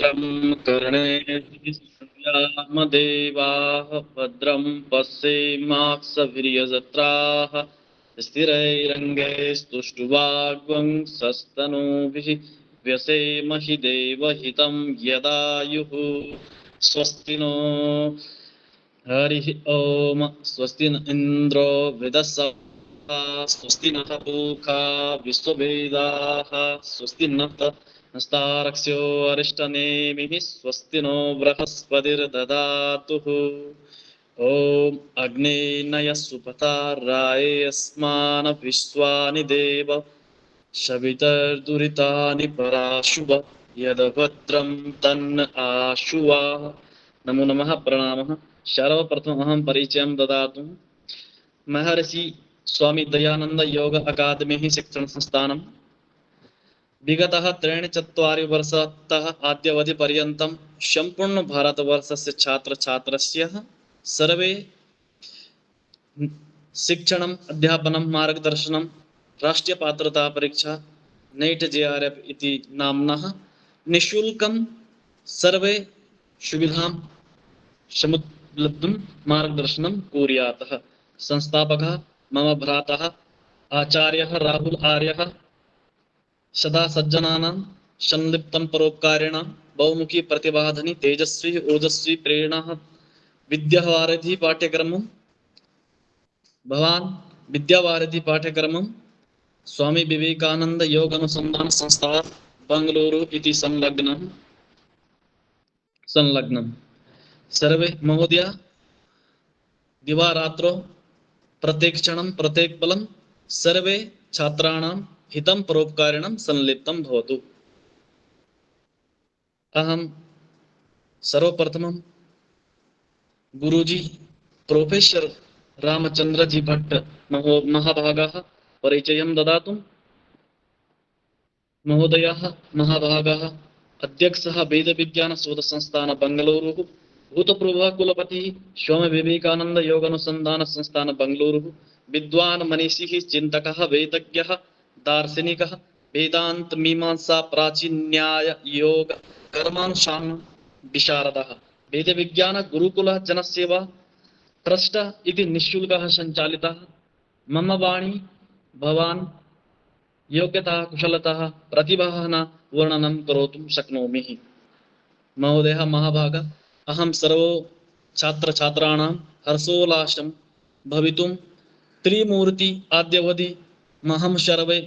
भद्रं कर्णेभिः देवाः भद्रं पश्येमाक्षभिर्यजत्राः स्थिरैरङ्गैस्तुष्टुवाग्वंशस्तनूभिः व्यसेमहि देवहितं यदायुः स्वस्ति नो हरिः ओम स्वस्ति न इन्द्रो वृद्धस्सविता स्वस्ति नः पूषा विश्ववेदाः स्वस्ति नः नस्तार्क्ष्यो अरिष्टनेमिः स्वस्ति नो बृहस्पतिर्दधातु ॐ अग्ने नयः सुपथा राये अस्मान् विश्वानि देव शवितर्दुरितानि पराशुभ यद्भद्रं तन्न आशुवा। नमो नमः प्रणामः। सर्वप्रथम अहं परिचयं ददातु। महर्षि स्वामी दयानंद योग अकादमी शिक्षण संस्थानं विगतः 43 वर्षतः आद्यवधि पर्यन्तं संपूर्ण भारतवर्षस्य छात्र छात्रस्य सर्वे शिक्षणम् अध्यापनं मार्गदर्शनं राष्ट्रीय पात्रता परीक्षा नेट JRF इति नाम्नः निःशुल्कं सर्वे सुविधां समुपलब्धुं मार्गदर्शनं कुर्यात्। संस्थापकः मम भ्रातः आचार्यः राहुल आर्यः सदा सज्जनानां संलिप्तं परोपकारिणां बहुमुखी प्रतिभाधनी तेजस्वी ओजस्वी प्रेरणः विद्यावारिधि पाठ्यक्रमं भवान् विद्यावारिधि पाठ्यक्रमं स्वामी विवेकानंद योग अनुसंधान संस्था बेंगलुरु इति संलग्नम् सर्वे महोदय दिवारात्रो प्रत्येक क्षणं प्रत्येक पलं सर्वे छात्राणां हितं परोपकारिणं संलिप्तं भवतु। अहं सर्वप्रथमं गुरुजी प्रोफेसर रामचंद्रजी भट्ट महाभागाः परिचयं ददातु। महोदयः महाभागाः अध्यक्षः वेदविज्ञानशोधसंस्थान बेंगलुरुः भूतपूर्वः कुलपतिः स्वामी विवेकानंद योगानुसंधान संस्थान बेंगलुरुः विद्वान् मनीषिः चिन्तकः वेदज्ञः दार्शनिकः वेदांत मीमांसा प्राचीन न्याय योग कर्मानुष्ठान विशारदः वेदविज्ञान गुरुकुल जनसेवा ट्रस्ट इति निःशुल्कः संचालितः। मम वाणी भवान् योग्यता कुशलता प्रतिभाः न वर्णनं करोतुं शक्नोमि। महोदय महाभाग अहं सर्व छात्र छात्राणां हर्षोल्लासं भवितुं त्रिमूर्ति आद्यवधि महं सर्वे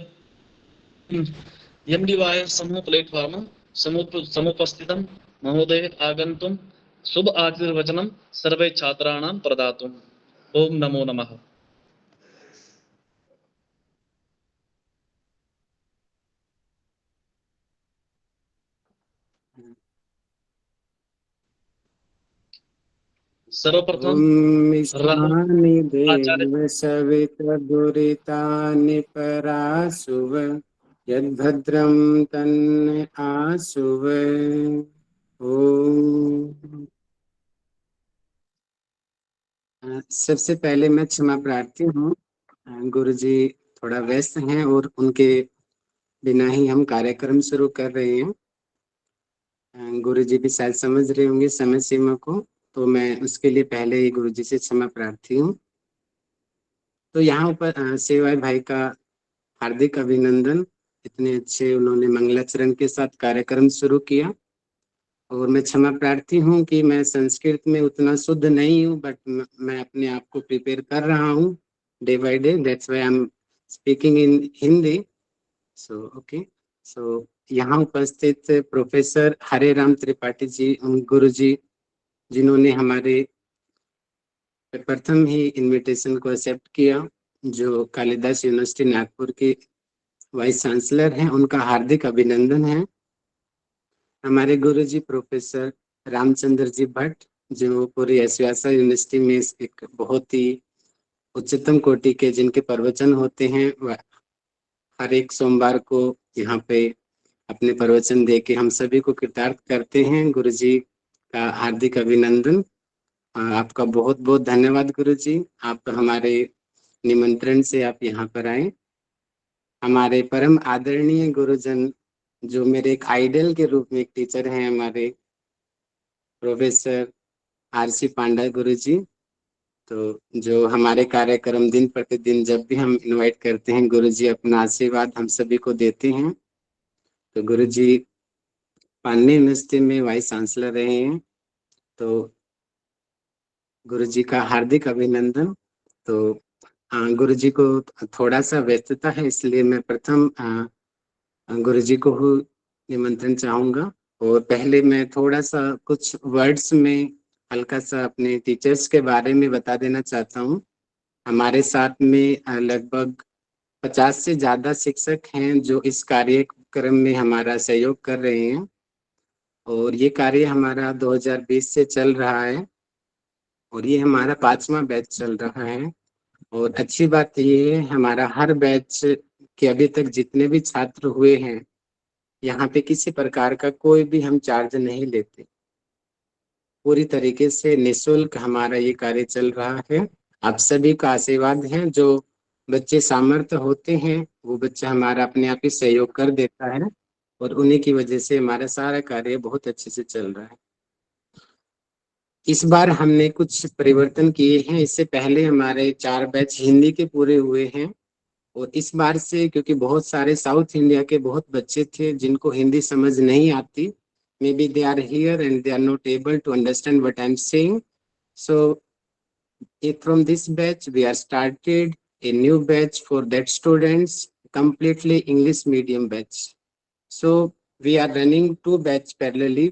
MDY समूह प्लेटफॉर्म समुपस्थितं महोदय आगन्तुं शुभ आशीर्वचनं सर्वे छात्राणां प्रदातुम्। ओम नमो नमः। सर्वप्रथम सवितदुरितानि पराशुव यद्भद्रं तन्न आशुव। सबसे पहले मैं क्षमा प्रार्थी हूँ। गुरुजी थोड़ा व्यस्त हैं और उनके बिना ही हम कार्यक्रम शुरू कर रहे हैं। गुरुजी भी शायद समझ रहे होंगे समय सीमा को, तो मैं उसके लिए पहले ही गुरुजी से क्षमा प्रार्थी हूँ। तो यहाँ पर सेवाय भाई का हार्दिक अभिनंदन। इतने अच्छे उन्होंने मंगलाचरण के साथ कार्यक्रम शुरू किया। और मैं क्षमा प्रार्थी हूँ कि मैं संस्कृत में उतना शुद्ध नहीं हूँ, बट मैं अपने आप को प्रिपेयर कर रहा हूँ day by day. That's why I am speaking in Hindi. So okay. So यहाँ उपस्थित प्रोफेसर हरे राम त्रिपाठी जी गुरु जी, जिन्होंने हमारे प्रथम ही इनविटेशन को एक्सेप्ट किया, जो कालिदास यूनिवर्सिटी नागपुर के वाइस चांसलर हैं, उनका हार्दिक अभिनंदन है। हमारे गुरुजी प्रोफेसर रामचंद्र जी भट्ट, जो पूरी एसव्यासा यूनिवर्सिटी में एक बहुत ही उच्चतम कोटि के जिनके प्रवचन होते हैं, हर एक सोमवार को यहाँ पे अपने प्रवचन दे के हम सभी को कृतार्थ करते हैं। गुरुजी का हार्दिक अभिनंदन। आपका बहुत बहुत धन्यवाद गुरुजी, आप हमारे निमंत्रण से आप यहाँ पर आए। हमारे परम आदरणीय गुरुजन जो मेरे एक आइडल के रूप में एक टीचर हैं हमारे प्रोफेसर आरसी पांडा गुरु जी। तो जो हमारे कार्यक्रम दिन प्रतिदिन जब भी हम इनवाइट करते हैं, गुरु जी अपना आशीर्वाद हम सभी को देते हैं। तो गुरु जी पांडे यूनिवर्सिटी में वाइस चांसलर रहे हैं। तो गुरु जी का हार्दिक अभिनंदन। तो गुरु जी को थोड़ा सा व्यस्तता है, इसलिए मैं प्रथम गुरु जी को ही निमंत्रण चाहूंगा। और पहले मैं थोड़ा सा कुछ वर्ड्स में हल्का सा अपने टीचर्स के बारे में बता देना चाहता हूँ। हमारे साथ में लगभग 50 से ज्यादा शिक्षक हैं जो इस कार्यक्रम में हमारा सहयोग कर रहे हैं। और ये कार्य हमारा 2020 से चल रहा है और ये हमारा 5वां बैच चल रहा है। और अच्छी बात ये है, हमारा हर बैच के अभी तक जितने भी छात्र हुए हैं, यहाँ पे किसी प्रकार का कोई भी हम चार्ज नहीं लेते। पूरी तरीके से निःशुल्क हमारा ये कार्य चल रहा है। आप सभी का आशीर्वाद है। जो बच्चे सामर्थ्य होते हैं वो बच्चा हमारा अपने आप ही सहयोग कर देता है और उन्हीं की वजह से हमारा सारा कार्य बहुत अच्छे से चल रहा है। इस बार हमने कुछ परिवर्तन किए हैं। इससे पहले हमारे 4 बैच हिंदी के पूरे हुए हैं और इस बार से क्योंकि बहुत सारे साउथ इंडिया के बहुत बच्चे थे जिनको हिंदी समझ नहीं आती, maybe they are here and they are not able to understand what I am saying. So from this batch we are started a new batch for that students, completely English medium batch. So we are running 2 batch parallelly.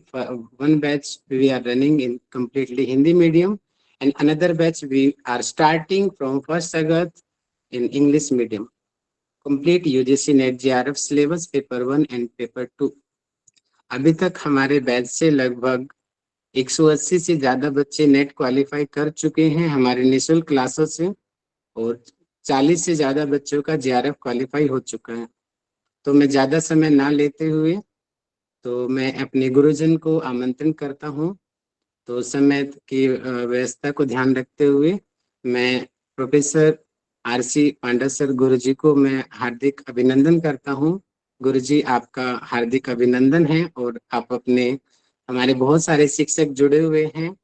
One batch we are running in completely Hindi medium and another batch we are starting from 1st August in English medium. Complete UGC NET JRF syllabus paper 1 and paper 2. अभी तक हमारे batch से लगभग 180 से ज्यादा बच्चे net qualify कर चुके हैं हमारे निःशुल्क क्लासों से और 40 से ज्यादा बच्चों का जेआरएफ क्वालिफाई हो चुका है। तो मैं ज्यादा समय ना लेते हुए तो मैं अपने गुरुजन को आमंत्रण करता हूँ। तो समय की व्यवस्था को ध्यान रखते हुए मैं प्रोफेसर आरसी पांडा सर गुरु जी को मैं हार्दिक अभिनंदन करता हूँ। गुरु जी आपका हार्दिक अभिनंदन है और आप अपने हमारे बहुत सारे शिक्षक जुड़े हुए हैं।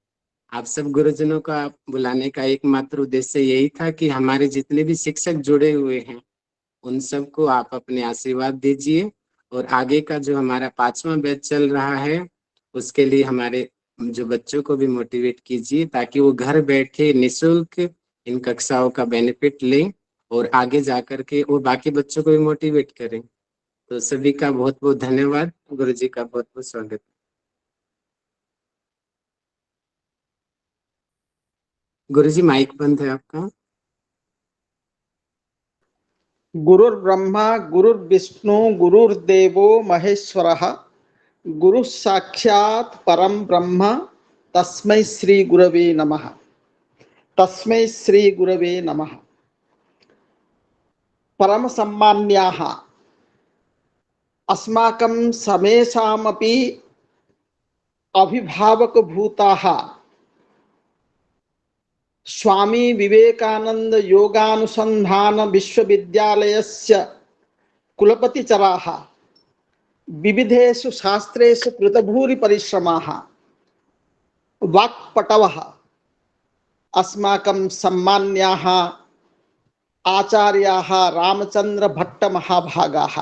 आप सब गुरुजनों का बुलाने का एकमात्र उद्देश्य यही था कि हमारे जितने भी शिक्षक जुड़े हुए हैं उन सबको आप अपने आशीर्वाद दीजिए और आगे का जो हमारा 5वां बैच चल रहा है उसके लिए हमारे जो बच्चों को भी मोटिवेट कीजिए ताकि वो घर बैठे निःशुल्क इन कक्षाओं का बेनिफिट लें और आगे जाकर के वो बाकी बच्चों को भी मोटिवेट करें। तो सभी का बहुत बहुत धन्यवाद। गुरु जी का बहुत बहुत स्वागत। गुरु जी माइक बंद है आपका। गुरुर्ब्रह्मा गुरुर्विष्णु गुरुर्देवो महेश्वरः गुरुः साक्षात् परं ब्रह्म तस्मै श्री गुरवे नमः। तस्मै श्री गुरवे नमः। परम सम्मान्याः अस्माकं समेषामपि अभिभावकभूताः स्वामी विवेकानंद योगानुसंधान विश्वविद्यालयस्य कुलपतिचराः विविधेषु शास्त्रेषु कृतभूरि परिश्रमाः वाक्पटवः अस्माकं सम्मान्याः आचार्याः रामचंद्र भट्ट महाभागाः।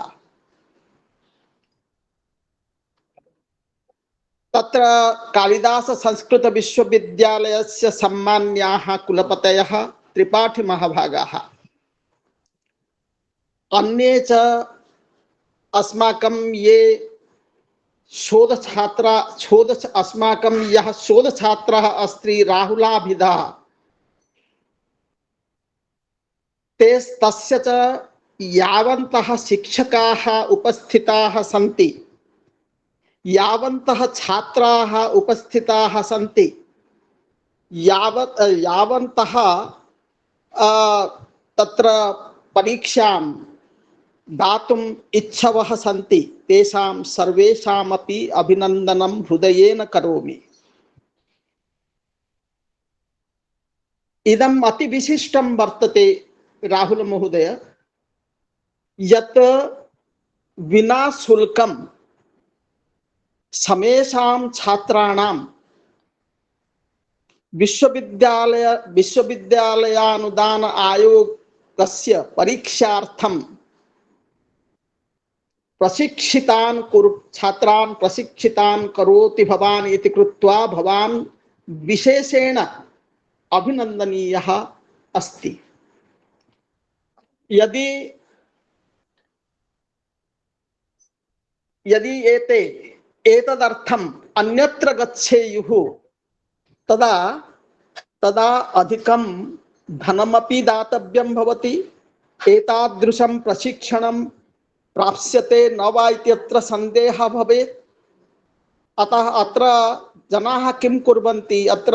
तत्र कालिदास संस्कृत विश्वविद्यालयस्य सम्मान्याः कुलपतयः त्रिपाठी महाभागाः। अन्ये च अस्माकं ये अस्माकं यः शोधछात्रः अस्ति राहुलाभिधा तस्य च यावन्तः शिक्षकाः उपस्थिताः सन्ति, यावन्तः छात्राः उपस्थिताः सन्ति, यावन्तः तत्र परीक्षां दातुम् इच्छवः सन्ति तेषां सर्वेषामपि अभिनन्दनं हृदयेन करोमि। इदम् अति विशिष्टं वर्तते राहुल महोदय, यत् विना शुल्कम समेषां छात्राणां विश्वविद्यालयानुदान आयोगस्य परीक्षार्थं छात्रान् प्रशिक्षितान् करोति भवान् इति कृत्वा भवान् विशेषेण अभिनन्दनीयः अस्ति। यदि एते एतदर्थम् अन्यत्र गच्छेयुः तदा अधिकं धनमपि दातव्यं भवति। एतादृशं प्रशिक्षणं प्राप्स्यते न वा इत्यत्र सन्देहः भवेत्। अतः अत्र जनाः किं कुर्वन्ति, अत्र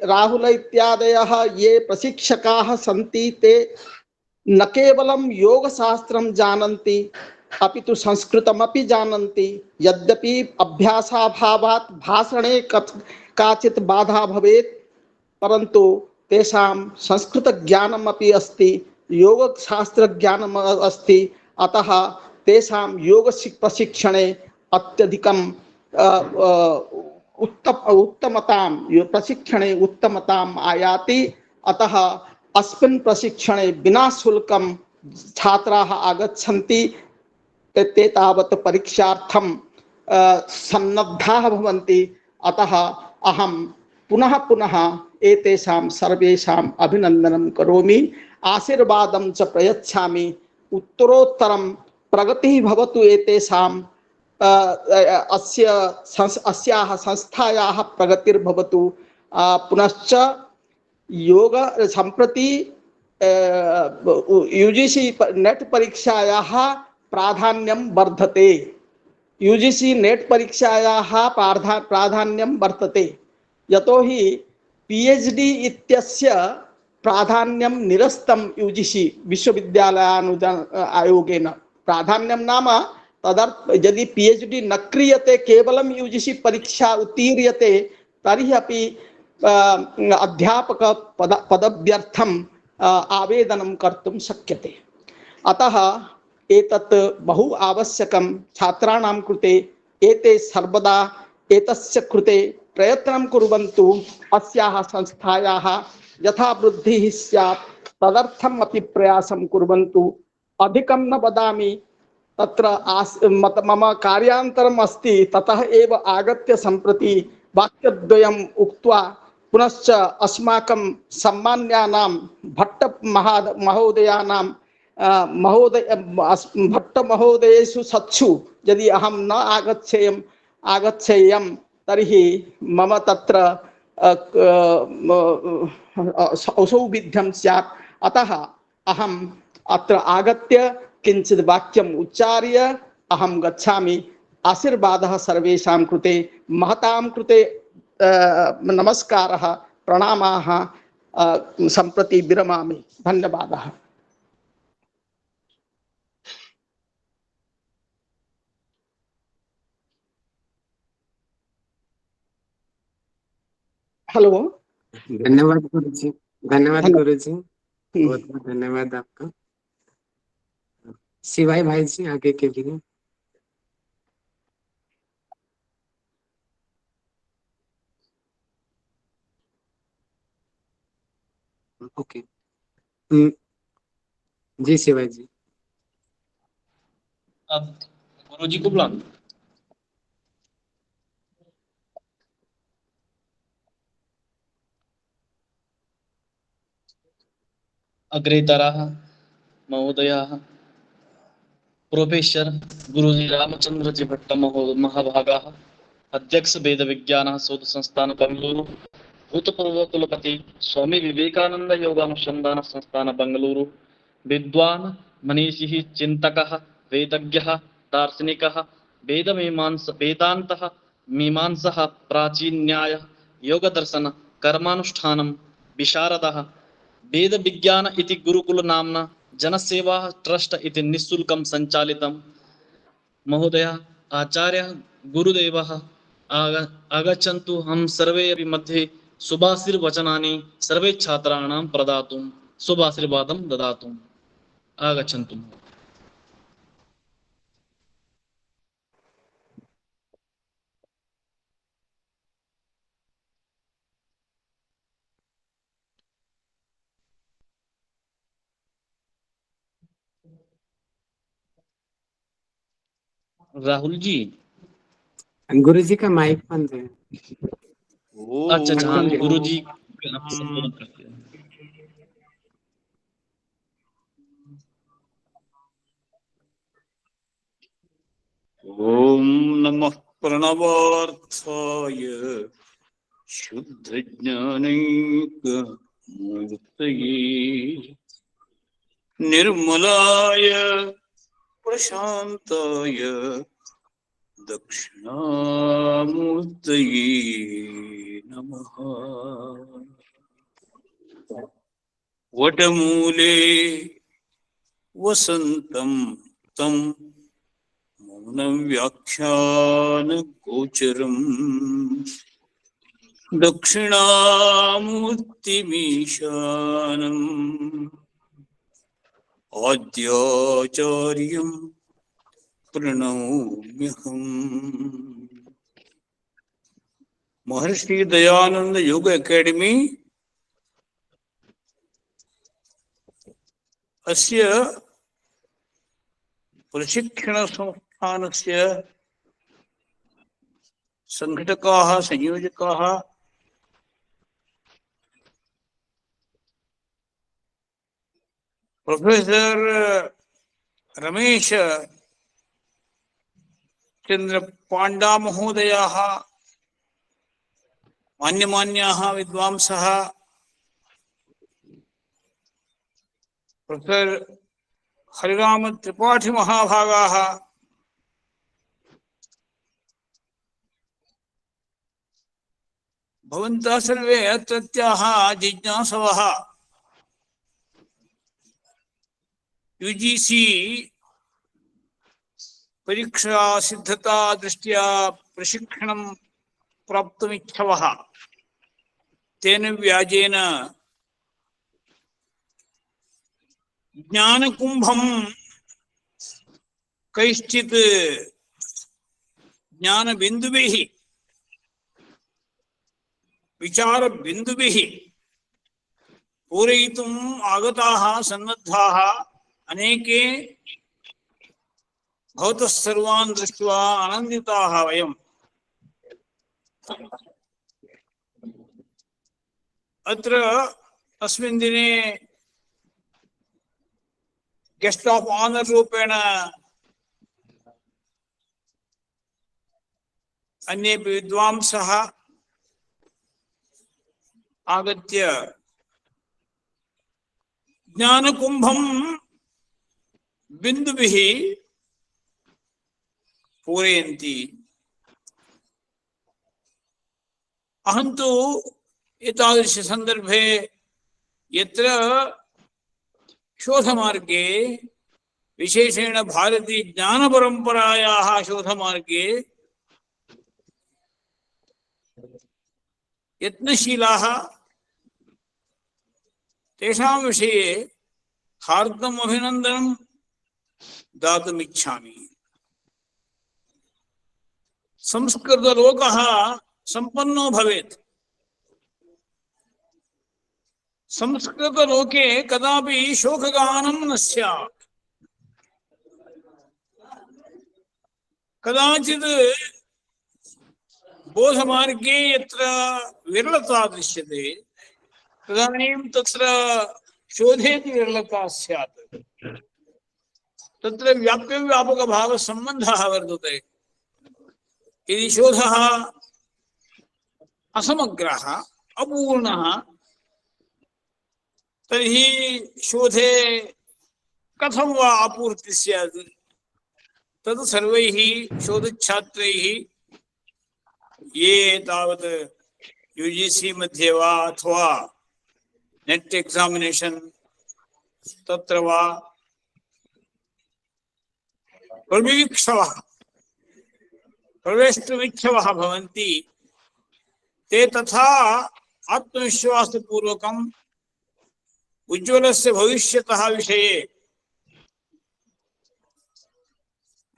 राहुल इत्यादयः ये प्रशिक्षकाः सन्ति ते न केवलं योगशास्त्रं जानन्ति अपि तु संस्कृतमपि जानन्ति। यद्यपि अभ्यासाभावात् भाषणे काचित् बाधा भवेत्, परन्तु तेषां संस्कृतज्ञानमपि अस्ति, योगशास्त्रज्ञानम् अस्ति। अतः तेषां योग प्रशिक्षणे अत्यधिकं उत्तमतां प्रशिक्षणे उत्तमताम् आयाति। अतः अस्मिन् प्रशिक्षणे विना शुल्कं छात्राः आगच्छन्ति। ते तावत् परीक्षार्थं सन्नद्धाः भवन्ति। अतः अहं पुनः पुनः एतेषां सर्वेषाम् अभिनन्दनं करोमि, आशीर्वादं च प्रयच्छामि। उत्तरोत्तरं प्रगतिः भवतु एतेषां, अस्याः संस्थायाः प्रगतिर्भवतु। पुनश्च योग सम्प्रति यूजीसी नेट परीक्षायाः प्राधान्यं वर्धते। यूजीसी नेट परीक्षायाः प्राधान्यं वर्तते, यतोहि पीएचडी इत्यस्य प्राधान्यं निरस्तं यूजीसी विश्वविद्यालयानुदान आयोगेन। प्राधान्यं नाम यदि पीएचडी न क्रियते, केवलं यूजीसी परीक्षा उत्तीर्यते, तर्हि अपि अध्यापक पदव्यर्थं आवेदनं कर्तुं शक्यते। अतः एतत् बहु आवश्यकं छात्राणां कृते। एते सर्वदा एतस्य कृते प्रयत्नं कुर्वन्तु। अस्याः संस्थायाः यथा वृद्धिः स्यात् तदर्थम् अपि प्रयासं कुर्वन्तु। अधिकं न वदामि, तत्र मम कार्यान्तरम् अस्ति, ततः एव आगत्य सम्प्रति वाक्यद्वयम् उक्त्वा पुनश्च अस्माकं सम्मान्यानां भट्टमहोदयेषु सत्सु यदि अहं न आगच्छेयं तर्हि मम तत्र असौविध्यं स्यात्। अतः अहम् अत्र आगत्य किञ्चित् वाक्यम् उच्चार्य अहं गच्छामि। आशीर्वादः सर्वेषां कृते, महतां कृते नमस्कारः, प्रणामाः। सम्प्रति विरमामि। धन्यवादः। हेलो। धन्यवाद गुरुजी, धन्यवाद गुरुजी, बहुत बहुत धन्यवाद आपका। शिवाय भाई जी आगे के लिए। ओके जी शिवाय जी। अब गुरुजी को बुलाना। अग्रेतराः महोदयाः, प्रोफेसर गुरुजी रामचंद्र जी भट्ट महाभागाः, अध्यक्ष वेद विज्ञान शोध संस्थान बेंगलुरु, भूतपूर्व कुलपति स्वामी विवेकानंद योगानुसंधान संस्थान बेंगलुरु, विद्वान मनीषिः चिन्तकः वेदज्ञः दार्शनिकः वेदान्तः मीमांसः प्राचीन न्याय योग दर्शन कर्मानुष्ठानं विशारदः वेद विज्ञान इति गुरुकुल नाम्ना जनसेवा ट्रस्ट इति निःशुल्कं संचालितं। महोदय आचार्य गुरुदेवः आगच्छन्तु। हम सर्वे अपि मध्ये शुभाशीर्वचनानि सर्वे छात्राणां प्रदातुं शुभाशीर्वादं ददातु। आगच्छन्तु। राहुल जी। गुरु जी का माइक बंद है। अच्छा अच्छा, हाँ, ढक्कन दे। गुरु जी आप संबोधन करते हैं। ओम नमः प्रणवार्थाय शुद्ध ज्ञानैक मूर्तये निर्मलाय प्रशांताय दक्षिणामूर्तये नमः। वटमूले वसन्तं तं मौनव्याख्यान गोचरम् दक्षिणामूर्तिमीशानम् आद्याचार्यं प्रणौम्यहम्। महर्षि दयानंद योग एकेडमी अस्य प्रशिक्षण संस्थानस्य संघटकाः संयोजकाः प्रोफेसर रमेश चंद्र पांडा महोदयाः, मान्यमान्याः विद्वांसः, प्रोफेसर हरिराम त्रिपाठी महाभागाः, भवन्तः सर्वे अत्रत्याः जिज्ञासवः यूजीसी परीक्षा सिद्धता दृष्ट्या प्रशिक्षणं प्राप्तुमिच्छवः तेन व्याजेन ज्ञानकुंभं कैश्चित् ज्ञानबिन्दुभिः विचारबिन्दुभिः पूरयितुम् आगताः सन्नद्धाः अनेके भवतः सर्वान् दृष्ट्वा आनन्दिताः वयम्। अत्र अस्मिन् दिने गेस्ट ऑफ ऑनर रूपेण अन्येपि विद्वांसः आगत्य ज्ञानकुंभं बिन्दुभिः पूरयन्ति। अहं तु एतादृश संदर्भे यत्र शोधमार्गे विशेषेण भारतीय ज्ञानपरम्परायाः शोधमार्गे यत्नशीलाः तेषां विषये हार्दम् अभिनन्दनं दातुमिच्छामि। संस्कृतलोकः सम्पन्नो भवेत्। संस्कृतलोके कदापि शोकगानं न स्यात्। कदाचित् बोधमार्गे यत्र विरलता दृश्यते तदानीं तत्र शोधेऽपि विरलता स्यात्। तत्र व्याप्यव्यापकभावसम्बन्धः वर्तते। यदि शोधः असमग्रः अपूर्णः तर्हि शोधे कथं वा आपूर्ति स्यात्? तद् सर्वैः शोधच्छात्रैः ये तावत् यूजीसी मध्ये वा अथवा नेट एग्जामिनेशन तत्र वा प्रवेष्टुमिच्छवः भवन्ति ते तथा आत्मविश्वासपूर्वकम् उज्ज्वलस्य भविष्यतः विषये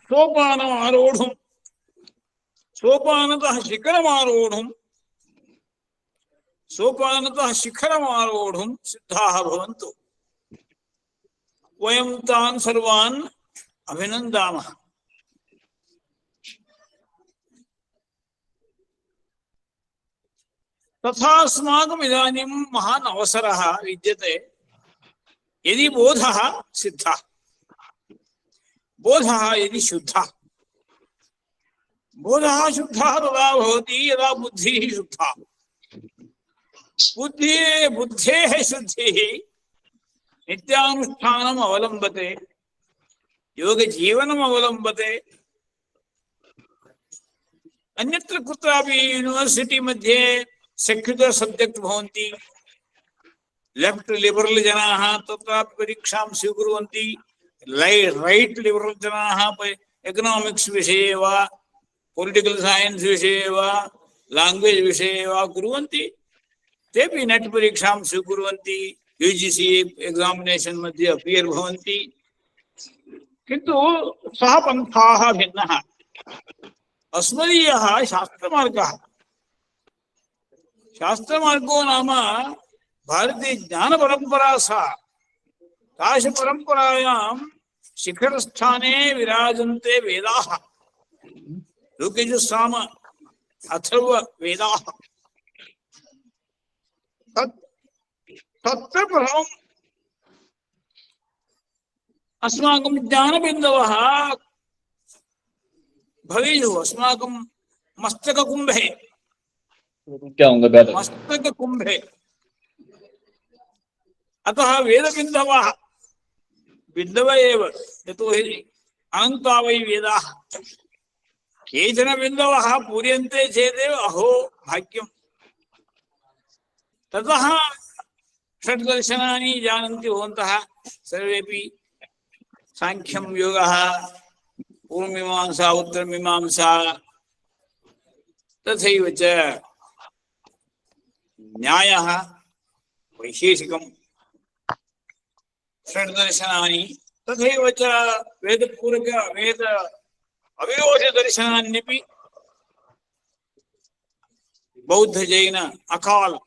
सोपानमारोढुं सोपानतः शिखरमारोढुं सिद्धाः भवन्तु। वयं तान् सर्वान् अभिनन्दामः। तथा अस्माकम् इदानीं महान् अवसरः विद्यते। यदि बोधः सिद्धः, बोधः यदि शुद्धः, बोधः शुद्धः तदा भवति यदा बुद्धिः शुद्धा। बुद्धेः शुद्धिः नित्यानुष्ठानम् अवलम्बते, योगजीवनम् अवलम्बते। अन्यत्र कुत्रापि यूनिवर्सिटी मध्ये सेक्युलर् सब्जेक्ट् भवन्ति, लेफ्ट लिबरल जनाः तत्रापि परीक्षां स्वीकुर्वन्ति, रैट लिबरल जनाः एकोनॉमिक्स विषये वा पॉलिटिकल साइंस विषये वा लैंग्वेज विषये वा कुर्वन्ति। तेपि नेट परीक्षां स्वीकुर्वन्ति, यूजीसी एग्जामिनेशन मध्ये अपियर् भवन्ति। किन्तु सः पन्थाः भिन्नः। अस्मदीयः शास्त्रमार्गः। शास्त्रमार्गो नाम भारतीय ज्ञान परंपरा सा। ताश परंपरायां शिखरस्थाने विराजन्ते वेदाः, ऋक्यजुस्साम अथर्व वेदाः। तत्र परम् अस्माकं ज्ञानबिन्दवः भवेयुः अस्माकं मस्तककुम्भे। क्या होंगे बेहतर? मस्तककुम्भे। अतः वेदबिन्दवः बिन्दव एव, यतोहि अनन्ता वै वेदाः। केचन बिन्दवः पूर्यन्ते चेदेव अहो भाग्यम्। ततः षड्दर्शनानि जानन्ति भवन्तः सर्वेपि। सांख्यं योगः, पूर्वमीमांसा उत्तरमीमांसा, तथैव च न्यायः वैशेषिकम्, षड्दर्शनानि, तथैव च वेदपूरक वेद अविरोधि दर्शनान्यपि बौद्ध जैन अकाल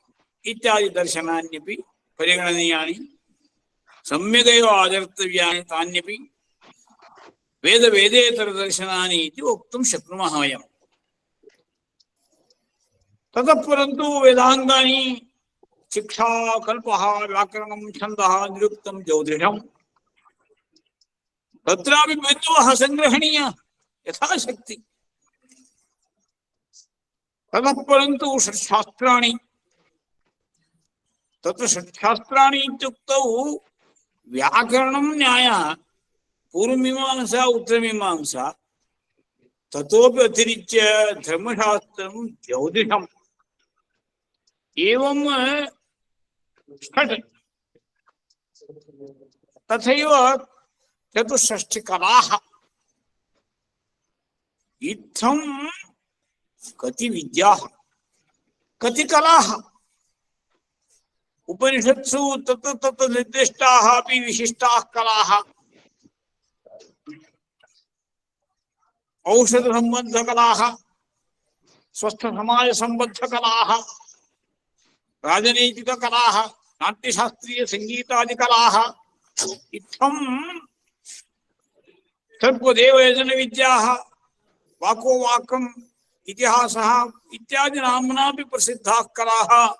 इत्यादि दर्शनान्यपि परिगणनीयानि, सम्यगेव आचर्तव्यानि तान्यपि वेद वेदेतर दर्शनानि इति वक्तुं शक्नुमः वयम्। ततः परन्तु वेदाङ्गानि शिक्षा, कल्पः, व्याकरणं, छन्दः, निरुक्तं, ज्योतिषं, तत्रापि बिन्दवः सङ्ग्रहणीयाः यथाशक्ति। ततः परन्तु षट्शास्त्राणि, तत्र षट्शास्त्राणि इत्युक्तौ व्याकरणं न्यायः, पूर्वमीमांसा उत्तरमीमांसा, ततोपि अतिरिच्य धर्मशास्त्रं, ज्योतिषम्, एवं षट्। तथैव चतुष्षष्टिकलाः। इत्थं कति विद्याः, कति कलाः। उपनिषत्सु तत्र तत्र निर्दिष्टाः अपि विशिष्टाः कलाः। औषध संबद्ध कलाः, स्वस्थ समाज संबद्ध कलाः, राजनीतिक कलाः, नाट्यशास्त्रीय संगीतादि कलाः। इत्थं सर्वदेवयजन विद्याः, वाको वाकम्, इतिहासः इत्यादि नाम्नापि प्रसिद्धाः कलाः।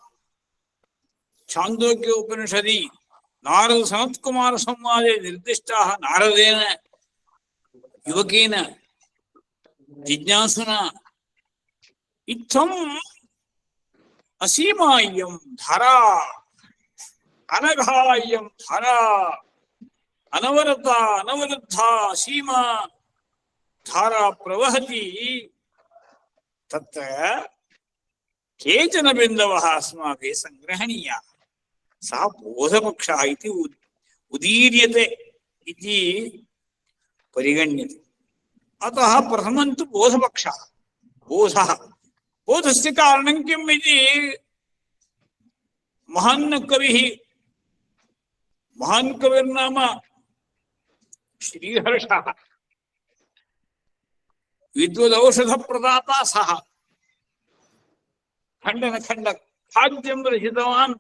छान्दोग्य उपनिषदि नारद सनत्कुमार संवादे निर्दिष्टाः नारदेन युवकेन जिज्ञासुना। इत्थम् असीमाय्यं धारा, अनघाय्यं धारा, अनवरता अनवरुद्धा सीमा धारा प्रवहति। तत्र केचन बिन्दवः अस्माभिः सङ्ग्रहणीयाः। सः बोधपक्षः इति उदीर्यते इति परिगण्यते। अतः प्रथमं तु बोधपक्षः, बोधः। बोधस्य कारणं किम् इति महान् कविः, महान् कविर्नाम श्रीहर्षः, विद्वदौषधप्रदाता सः। खण्डन खण्ड खाद्यं रचितवान्,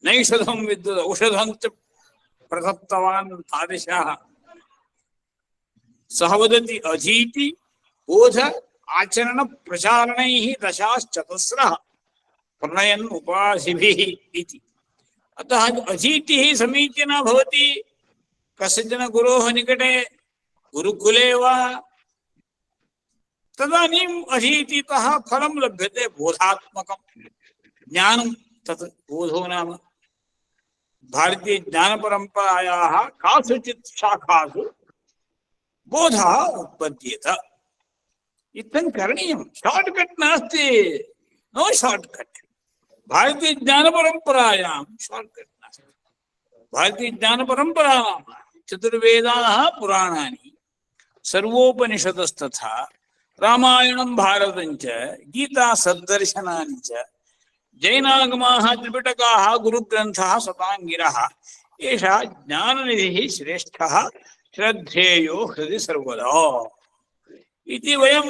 नैषधं विद्वदौषधं च प्रदत्तवान् तादृशः। सः वदति अधीति बोध आचरण प्रचारणैः दशाश्चतस्रः प्रणयन् उपासिभिः इति। अतः अधीतिः समीचीना भवति कस्यचन गुरोः निकटे गुरुकुले वा तदानीम् अधीतितः फलं लभ्यते बोधात्मकं ज्ञानं। तत् बोधो नाम भारतीय ज्ञान परंपरायाः कासुचित् शाखासु बोधः उत्पद्येत। इत्थं करणीयं, शार्ट्कट् नास्ति, नो शार्ट्कट्। भारतीय ज्ञान परंपरायां शार्ट्कट् नास्ति। भारतीय ज्ञान परंपरायां चतुर्वेदाः पुराणानि सर्वोपनिषदस्तथा रामायणं भारतं च गीता सद्दर्शनानि च जैनागमाः त्रिपिटकाः गुरुग्रन्थाः शताङ्गिरः एषः ज्ञाननिधिः श्रेष्ठः श्रद्धेयो हृदि सर्वदा इति वयं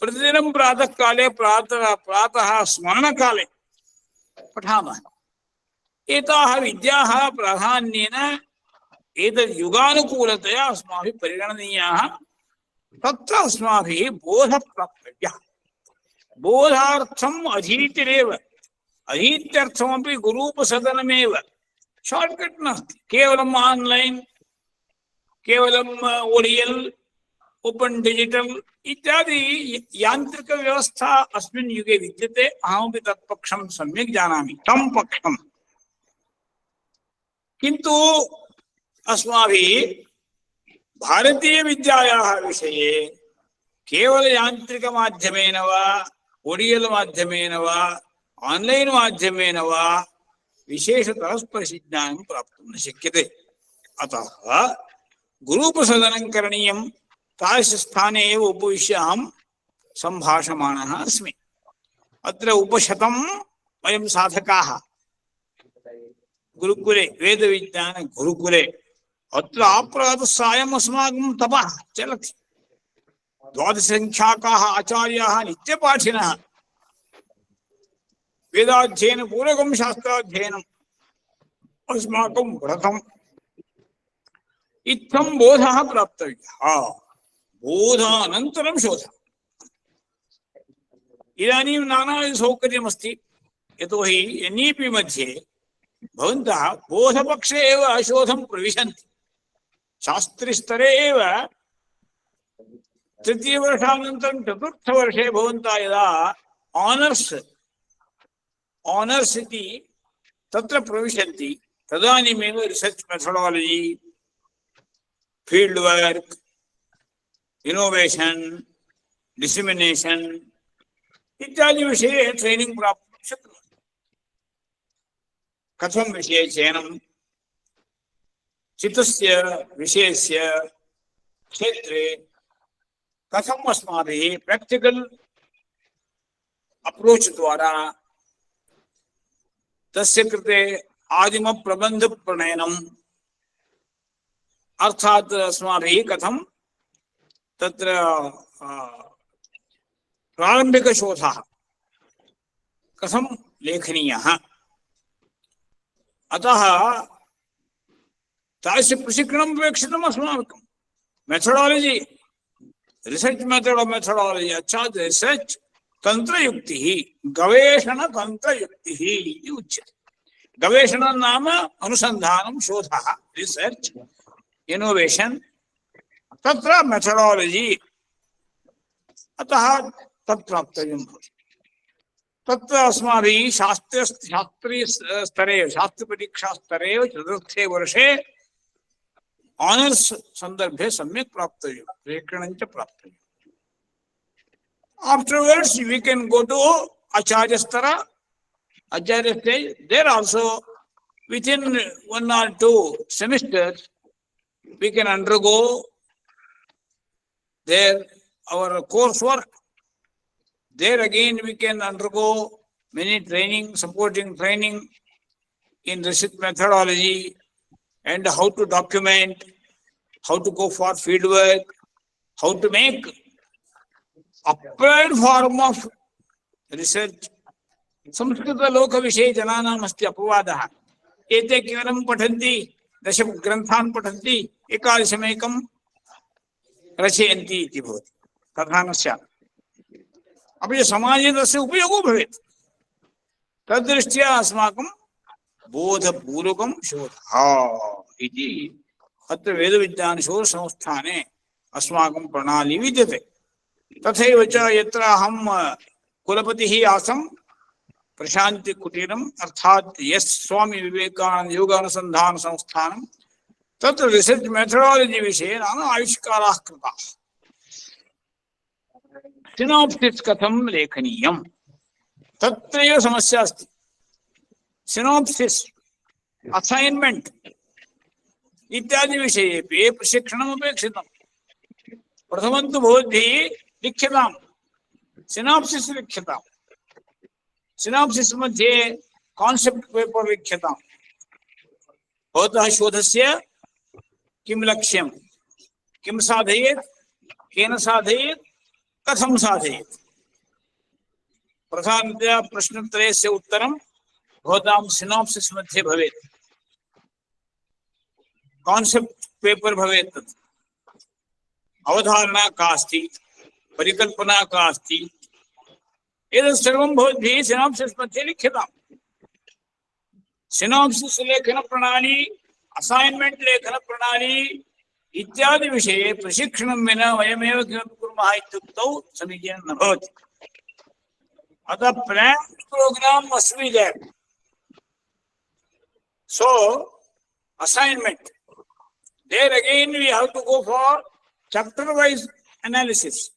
प्रतिदिनं प्रातःकाले प्रातः स्मरणकाले पठामः। एताः विद्याः प्राधान्येन एतद् युगानुकूलतया अस्माभिः परिगणनीयाः। तत्र अस्माभिः बोधः प्राप्तव्यः। बोधार्थम् अधीतिरेव, अधीत्यर्थमपि गुरूपसदनमेव। शार्ट्कट् नास्ति। केवलम् आन्लैन्, केवलम् ओडियल्, ओपन् डिजिटल् इत्यादि यान्त्रिकव्यवस्था अस्मिन् युगे विद्यते। अहमपि तत्पक्षं सम्यक् जानामि, तं पक्षम्। किन्तु अस्माभिः भारतीयविद्यायाः विषये केवल यान्त्रिकमाध्यमेन वा ओडियल् माध्यमेन वा आन्लैन् माध्यमेन वा विशेषतः स्पर्शज्ञानं प्राप्तुं न शक्यते। अतः गुरूपसदनं करणीयं। तादृशस्थाने एव उपविश्य अहं सम्भाषमाणः अस्मि। अत्र उपशतं वयं साधकाः गुरुकुले, वेदविज्ञान गुरुकुले। अत्र आप्रातः सायम् अस्माकं तपः चलति। 12 संख्याकाः आचार्याः नित्यपाठिनः वेदाध्ययन पूर्वकं शास्त्राध्ययनम् अस्माकं व्रतम्। इत्थं बोधः प्राप्तव्यः। बोधानन्तरं शोधः। इदानीं नानाविधसौकर्यमस्ति। यतोहि NEP मध्ये भवन्तः बोधपक्षे एव शोधं प्रविशन्ति। शास्त्रिस्तरे एव तृतीयवर्षानन्तरं चतुर्थवर्षे भवन्तः यदा ऑनर्स इति तत्र प्रविशन्ति तदानीमेव research methodology, field work, innovation, dissemination इत्यादि विषये ट्रेनिंग प्राप्तुं शक्नुमः। कथं विषये चयनं, चित्तस्य विषयस्य क्षेत्रे कथम अस्माभिः प्रैक्टिकल अप्रोच द्वारा तस्य कृते आदिम प्रबंध प्रणयनम् अर्थात अस्माभिः कथं तत्र प्रारंभिक शोधः कथं लेखनीयः। अतः तादृश प्रशिक्षणम् अपेक्षितम् अस्माकं। मेथोडोलॉजी, रिसर्च मेथोडोलॉजी अर्थात रिसर्च तंत्रयुक्तिः, गवेषण तंत्रयुक्तिः इति उच्यते। गवेषणं नाम अनुसंधानं, शोधः, रिसर्च, इनोवेशन, तत्र मेथोडोलॉजी। अतः तत् प्राप्तव्यं भवति। तत्र अस्माभिः शास्त्रीय स्तरे, शास्त्रपरीक्षा स्तरे चतुर्थे वर्षे ऑनर्स संदर्भे सम्यक् प्राप्तव्यं, प्रेक्षणं च प्राप्तव्यम्। Afterwards we can go to acharya stara, acharya stage. There also within 1 or 2 semesters we can undergo there our coursework. There again we can undergo many training, supporting training in research methodology and how to document, how to go for field work, how to make applied form of research. Sanskrit लोक विषये जनानाम् अस्ति अपवादः। एते केवलं पठन्ति, 10 ग्रन्थान् पठन्ति, 11मेकं रचयन्ति इति भवति। तथा न स्यात्। अपि च समाजे तस्य उपयोगो भवेत्। तद्दृष्ट्या अस्माकं बोधपूर्वकं शोधः इति अत्र वेदविज्ञानशोधसंस्थाने अस्माकं प्रणाली विद्यते। तथैव च यत्र अहं कुलपतिः आसम् प्रशान्तिकुटीरम् अर्थात् यस् स्वामी विवेकानन्द योगानुसन्धान संस्थानं, तत्र रिसर्च मेथडालजी विषये नाम आविष्काराः कृताः। सिनॉप्सिस कथं लेखनीयम्, तत्रैव समस्या अस्ति। सिनॉप्सिस, असाइनमेंट इत्यादि विषयेपि प्रशिक्षणम् अपेक्षितम्। प्रथमं तु भवद्भिः लिख्यताम्, सिनॉप्सिस लिख्यताम्। सिनॉप्सिस मध्ये कान्सेप्ट पेपर लिख्यताम्। भवतः शोधस्य किं लक्ष्यं, किं साधयेत्, केन साधयेत्, कथं साधयेत्। प्रधानतया प्रश्नत्रयस्य उत्तरं भवतां सिनॉप्सिस मध्ये भवेत्, कान्सेप्ट पेपर भवेत्। तत् अवधारणा का अस्ति, परिकल्पना का अस्ति, एतत् सर्वं भवद्भिः सिनॉप्सिस मध्ये लिख्यताम्। सिनॉप्सिस लेखन प्रणाली, असाइनमेंट लेखन प्रणाली इत्यादि विषये प्रशिक्षणं विना वयमेव किमपि कुर्मः इत्युक्तौ समीचीनं न भवति। अतः planned program must be there. So assignment, there again we have to go for chapter wise analysis.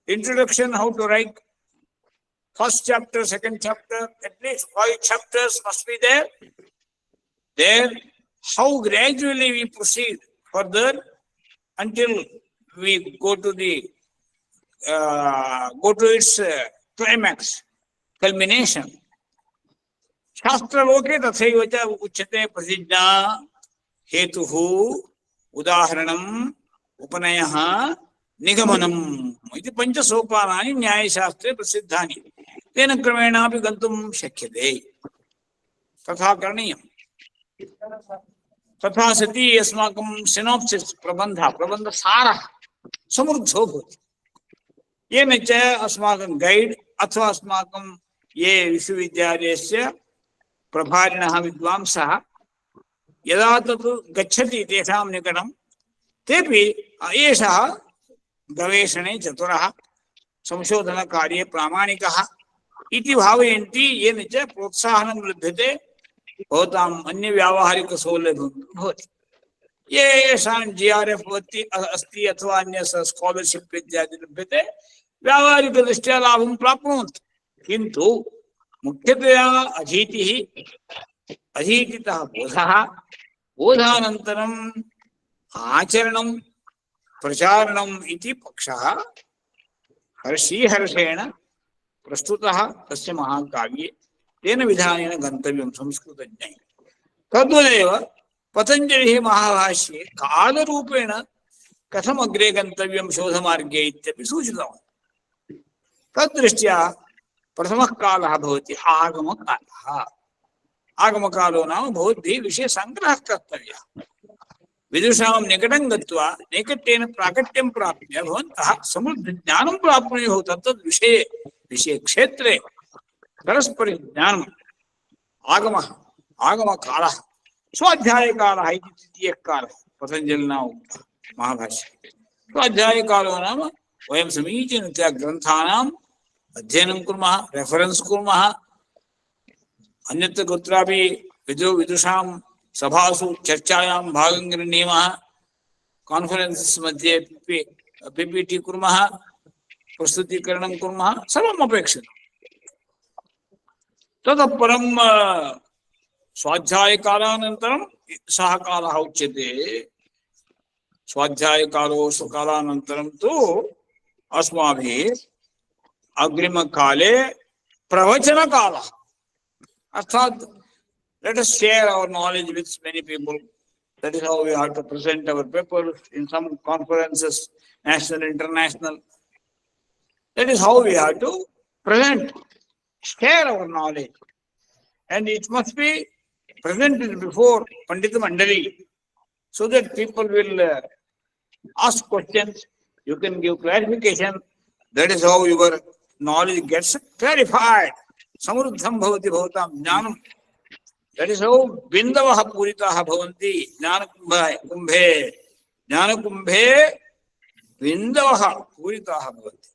Introduction, how to write first chapter, second chapter, at least 5 chapters must be there. There, how gradually we proceed further until we go to its climax, culmination. शास्त्रलोके तथैव च उच्यते प्रतिज्ञा, हेतुः, उदाहरणम्, उपनयः, निगमनम् इति 5 सोपानानि न्यायशास्त्रे प्रसिद्धानि। तेन क्रमेणापि गन्तुं शक्यते। तथा करणीयम्। तथा सति अस्माकं सिनॉप्सिस प्रबन्धसारः समृद्धो भवति। येन च अस्माकं गाइड अथवा अस्माकं ये विश्वविद्यालयस्य प्रभारिणः विद्वांसः यदा तत् गच्छति तेषां निकटं, तेपि एषः गवेषणे चतुरः, संशोधनकार्ये प्रामाणिकः इति भावयन्ति। येन च प्रोत्साहनं लभ्यते, भवताम् अन्यव्यावहारिकसौलभ्यं भवति। येषां GRF अस्ति अथवा अन्य स्कॉलरशिप इत्यादि लभ्यते, व्यावहारिकदृष्ट्या लाभं प्राप्नुवन्ति। किन्तु मुख्यतया अधीतिः, अधीतितः बोधः, बोधानन्तरम् आचरणं, प्रचारणम् इति पक्षः हर्षेण प्रस्तुतः तस्य महाकाव्ये। तेन विधानेन गन्तव्यं संस्कृतज्ञैः। तद्वदेव पतञ्जलिः महाभाष्ये कालरूपेण कथम् अग्रे गन्तव्यं शोधमार्गे इत्यपि सूचितवान्। तद्दृष्ट्या प्रथमः कालः भवति आगमकालः। आगमकालो नाम भवद्भिः विषयसङ्ग्रहः कर्तव्यः। विदुषां निकटं गत्वा नैकट्येन प्राकट्यं प्राप्य भवन्तः समृद्धज्ञानं प्राप्नुयुः। तत्तद् विषयक्षेत्रे परस्परज्ञानम्, आगमः, आगमकालः, स्वाध्यायकालः इति तृतीयः कालः पतञ्जलिना उक्तः महाभाष्ये। स्वाध्यायकालो नाम वयं समीचीनतया ग्रन्थानाम् अध्ययनं कुर्मः, रेफरेन्स् कुर्मः। अन्यत्र कुत्रापि विदुषां सभासु चर्चायां भागं गृह्णीमः, कान्फरेन्स् मध्ये PPT कुर्मः, प्रस्तुतीकरणं कुर्मः, सर्वम् अपेक्षितम्। ततः परं स्वाध्यायकालानन्तरं सः कालः उच्यते। स्वाध्यायकालानन्तरं तु अस्माभिः अग्रिमकाले प्रवचनकालः, अर्थात् let us share our knowledge with many people. That is how we have to present our papers in some conferences, national, international. That is how we have to present, share our knowledge. And it must be presented before Pandita Mandali, so that people will ask questions. You can give clarification. That is how your knowledge gets clarified. Samruddham bhavati bhavatam jnanam. That is how bindavaha puritaha bhavanti. Jnanakumbhe. Jnanakumbhe bindavaha puritaha bhavanti.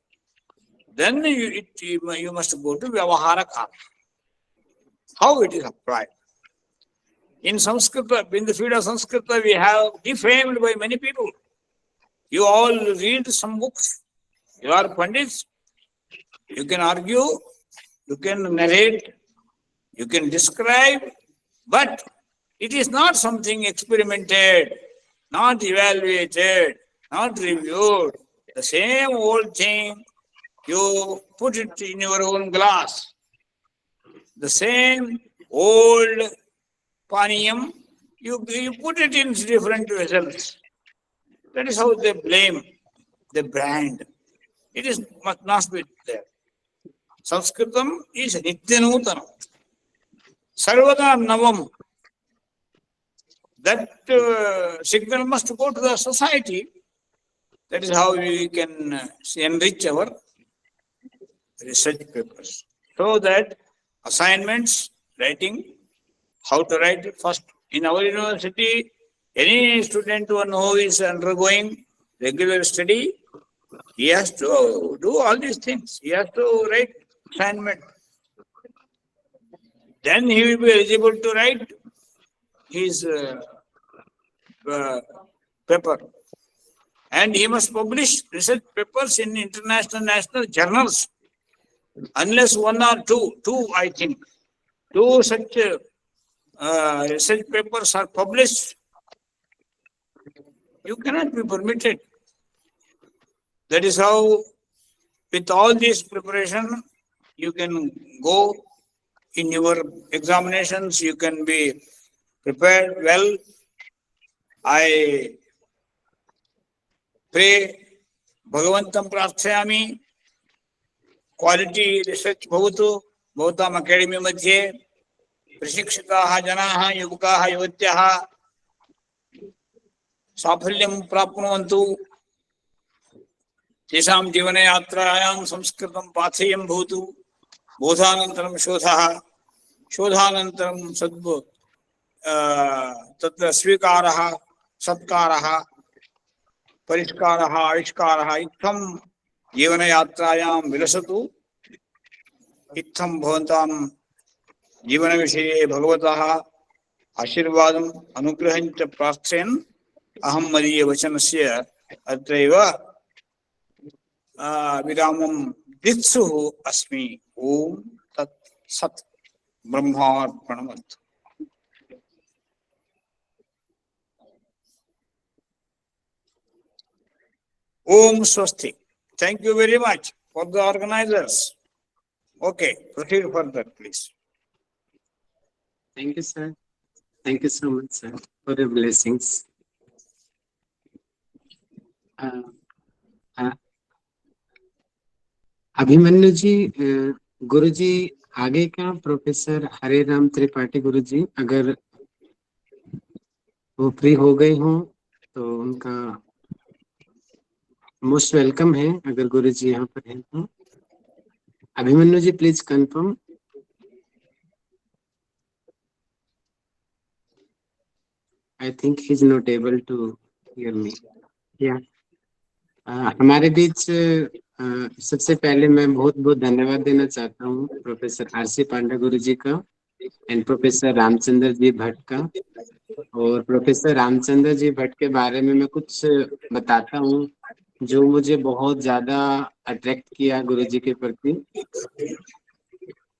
Then you must go to Vyavahara Kala. How it is applied. In Sanskrit, in the field of Sanskrit, we have defamed by many people. You all read some books. You are Pandits. You can argue. You can narrate. You can describe. But it is not something experimented, not evaluated, not reviewed. The same old thing, you put it in your own glass. The same old paniyam, you put it in different vessels. That is how they blame, they brand. It is must not be there. Sanskritam is nityanutanam. Sarvada navam. That signal must go to the society. That is how we can enrich our research papers. So that assignments, writing, how to write it first. In our university, any student who is undergoing regular study, he has to do all these things. He has to write assignment. Then he will be eligible to write his paper. And he must publish research papers in international, national journals. Unless one or two I think, two such research papers are published, you cannot be permitted. That is how, with all this preparation, you can go in your examinations, you can be prepared well. I pray, Bhagavantam prarthayami, quality research bhavatu, bhavatam academy madhye, प्रशिक्षिताः जनाः युवकाः युवत्याः साफल्यं प्राप्नुवन्तु तेषां जीवनयात्रायां संस्कृतं पाथेयं भवतु बोधानन्तरं शोधः शोधानन्तरं तत्र स्वीकारः सत्कारः परिष्कारः आविष्कारः इत्थं जीवनयात्रायां विलसतु इत्थं भवतां जीवन विषये भगवतः आशीर्वादम् अनुग्रहं च प्रार्थयन् अहं मदीय वचनस्य अत्रैव विरामं दित्सुः अस्मि। ओम तत् सत् ब्रह्मार्पणमस्तु। ओम स्वस्ति। Thank you very much for the organizers. Okay, proceed further, please. Thank you, sir. Thank you so much, sir, for your blessings. Abhimanyu जी, गुरु जी आगे का प्रोफेसर हरे राम त्रिपाठी गुरु जी अगर वो फ्री हो गए हों तो उनका मोस्ट वेलकम है। अगर गुरु जी यहाँ पर हैं तो Abhimanyu ji please confirm. I think he's not able to hear me. Yeah. हमारे बीच सबसे पहले मैं बहुत बहुत धन्यवाद देना चाहता हूँ प्रोफेसर आर.सी. पांडा गुरु जी का एंड प्रोफेसर रामचंद्र जी भट्ट का। और प्रोफेसर रामचंद्र जी भट्ट के बारे में मैं कुछ बताता हूँ जो मुझे बहुत ज्यादा अट्रैक्ट किया गुरु जी के प्रति।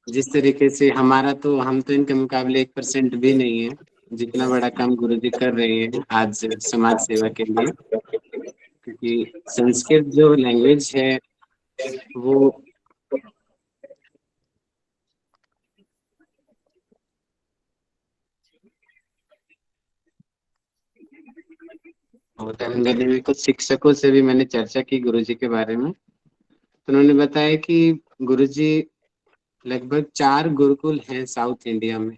जिस तरीके से हम तो इनके मुकाबले 1% भी नहीं है, जितना बड़ा काम गुरु जी कर रहे हैं आज समाज सेवा के लिए। क्योंकि संस्कृत जो लैंग्वेज है वो और तेलंगाना में कुछ शिक्षकों से भी मैंने चर्चा की गुरु जी के बारे में, तो उन्होंने बताया कि गुरु जी लगभग 4 गुरुकुल हैं साउथ इंडिया में,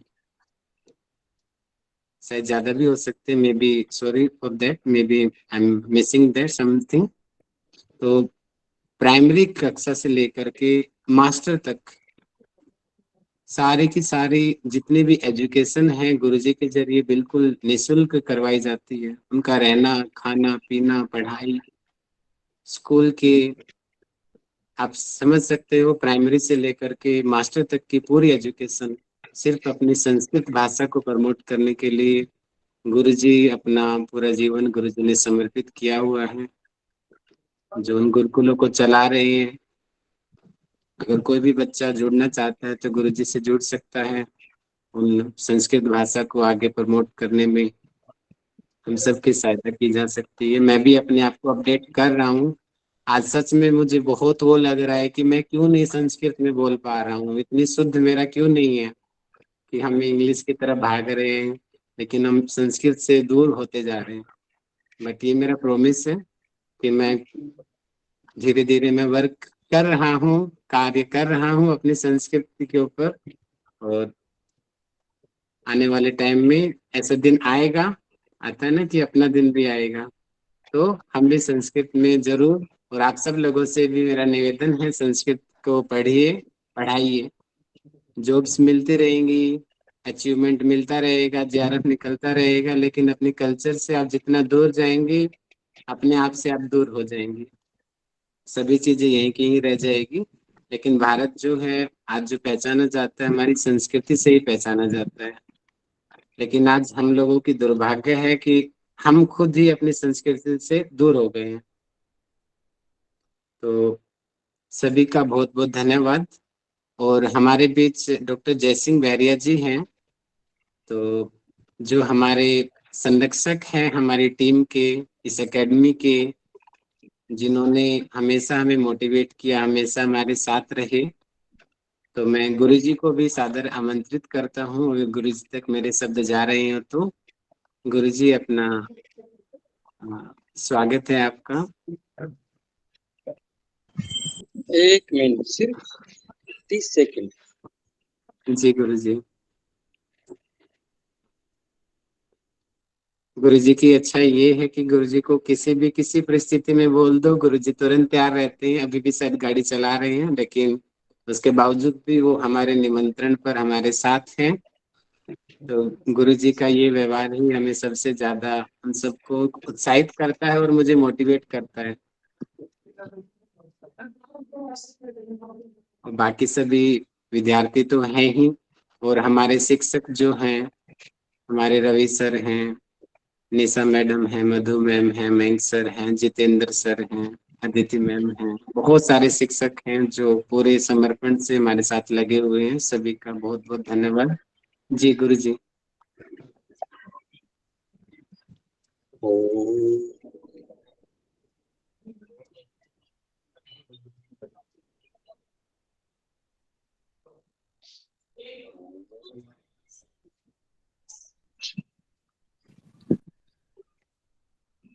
शायद ज्यादा भी हो सकते हैं। Maybe sorry for that, maybe I am missing that something. तो प्राइमरी कक्षा से लेकर के मास्टर तक सारे की सारी जितनी भी एजुकेशन है गुरुजी के जरिए बिल्कुल निशुल्क करवाई जाती है। उनका रहना, खाना, पीना, पढ़ाई, स्कूल की आप समझ सकते हो, प्राइमरी से लेकर के मास्टर तक की पूरी एजुकेशन सिर्फ अपनी संस्कृत भाषा को प्रमोट करने के लिए गुरुजी अपना पूरा जीवन गुरुजी ने समर्पित किया हुआ है, जो उन गुरुकुलों को चला रहे हैं। अगर कोई भी बच्चा जुड़ना चाहता है तो गुरुजी से जुड़ सकता है। उन संस्कृत भाषा को आगे प्रमोट करने में हम सबकी सहायता की जा सकती है। मैं भी अपने आप को अपडेट कर रहा हूँ। आज सच में मुझे बहुत वो लग रहा है कि मैं क्यों नहीं संस्कृत में बोल पा रहा हूँ, इतनी शुद्ध मेरा क्यों नहीं है कि हम इंग्लिश की तरफ भाग रहे हैं लेकिन हम संस्कृत से दूर होते जा रहे हैं। बट ये मेरा प्रॉमिस है कि मैं धीरे धीरे मैं वर्क कर रहा हूँ, कार्य कर रहा हूँ अपनी संस्कृति के ऊपर, और आने वाले टाइम में ऐसा दिन आएगा, आता है ना कि अपना दिन भी आएगा, तो हम भी संस्कृत में जरूर, और आप सब लोगों से भी मेरा निवेदन है संस्कृत को पढ़िए, पढ़ाइए। जॉब्स मिलती रहेंगी, अचीवमेंट मिलता रहेगा, जीआरएफ निकलता रहेगा, लेकिन अपने कल्चर से आप जितना दूर जाएंगे अपने आप से आप दूर हो जाएंगे। सभी चीजें यहीं की ही रह जाएगी। लेकिन भारत जो है आज जो पहचाना जाता है हमारी संस्कृति से ही पहचाना जाता है। लेकिन आज हम लोगों की दुर्भाग्य है कि हम खुद ही अपनी संस्कृति से दूर हो गए हैं। तो सभी का बहुत बहुत धन्यवाद। और हमारे बीच डॉक्टर जयसिंह बहरिया जी हैं, तो जो हमारे संरक्षक हैं हमारी टीम के, इस एकेडमी के, जिन्होंने हमेशा हमें मोटिवेट किया, हमेशा हमारे साथ रहे। तो मैं गुरुजी को भी सादर आमंत्रित करता हूँ। अगर गुरुजी तक मेरे शब्द जा रहे हो तो गुरुजी अपना स्वागत है आपका। 1 मिनट, सिर्फ 30 सेकंड। जी गुरुजी। गुरुजी की अच्छा ये है कि गुरुजी को किसी परिस्थिति में बोल दो, गुरुजी तुरंत तैयार रहते हैं। अभी भी शायद गाड़ी चला रहे हैं, लेकिन उसके बावजूद भी वो हमारे निमंत्रण पर हमारे साथ हैं। तो गुरुजी का ये व्यवहार ही हमें सबसे ज्यादा हम सबको उत्साहित करता है और मुझे मोटिवेट करता है। और बाकी सभी विद्यार्थी तो हैं ही, और हमारे शिक्षक जो हैं, हमारे रवि सर हैं, निशा मैडम हैं, मधु मैम हैं, मयंक सर हैं, जितेंद्र सर हैं, अदिति मैम हैं, बहुत सारे शिक्षक हैं जो पूरे समर्पण से हमारे साथ लगे हुए हैं। सभी का बहुत बहुत धन्यवाद। जी गुरु जी।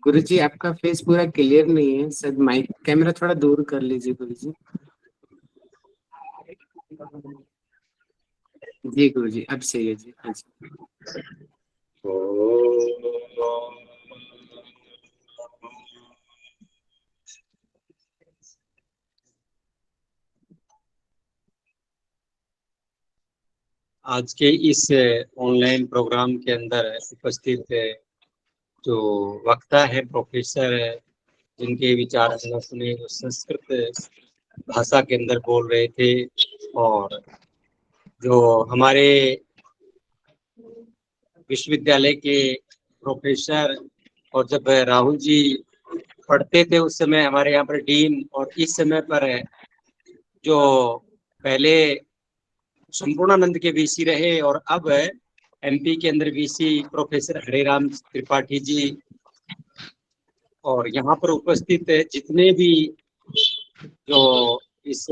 गुरु जी आपका फेस पूरा क्लियर नहीं है, शायद माइक कैमरा थोड़ा दूर कर लीजिए गुरु जी। जी गुरु जी अब सही है जी। हाँ जी। आज के इस ऑनलाइन प्रोग्राम के अंदर उपस्थित जो वक्ता है, प्रोफेसर है, जिनके विचार हमने सुने, जो संस्कृत भाषा के अंदर बोल रहे थे, और जो हमारे विश्वविद्यालय के प्रोफेसर, और जब राहुल जी पढ़ते थे उस समय हमारे यहाँ पर डीन, और इस समय पर जो पहले संपूर्णानंद के वीसी रहे और अब एमपी के अंदर वीसी प्रोफेसर हरेराम त्रिपाठी जी, और यहाँ पर उपस्थित जितने भी जो इस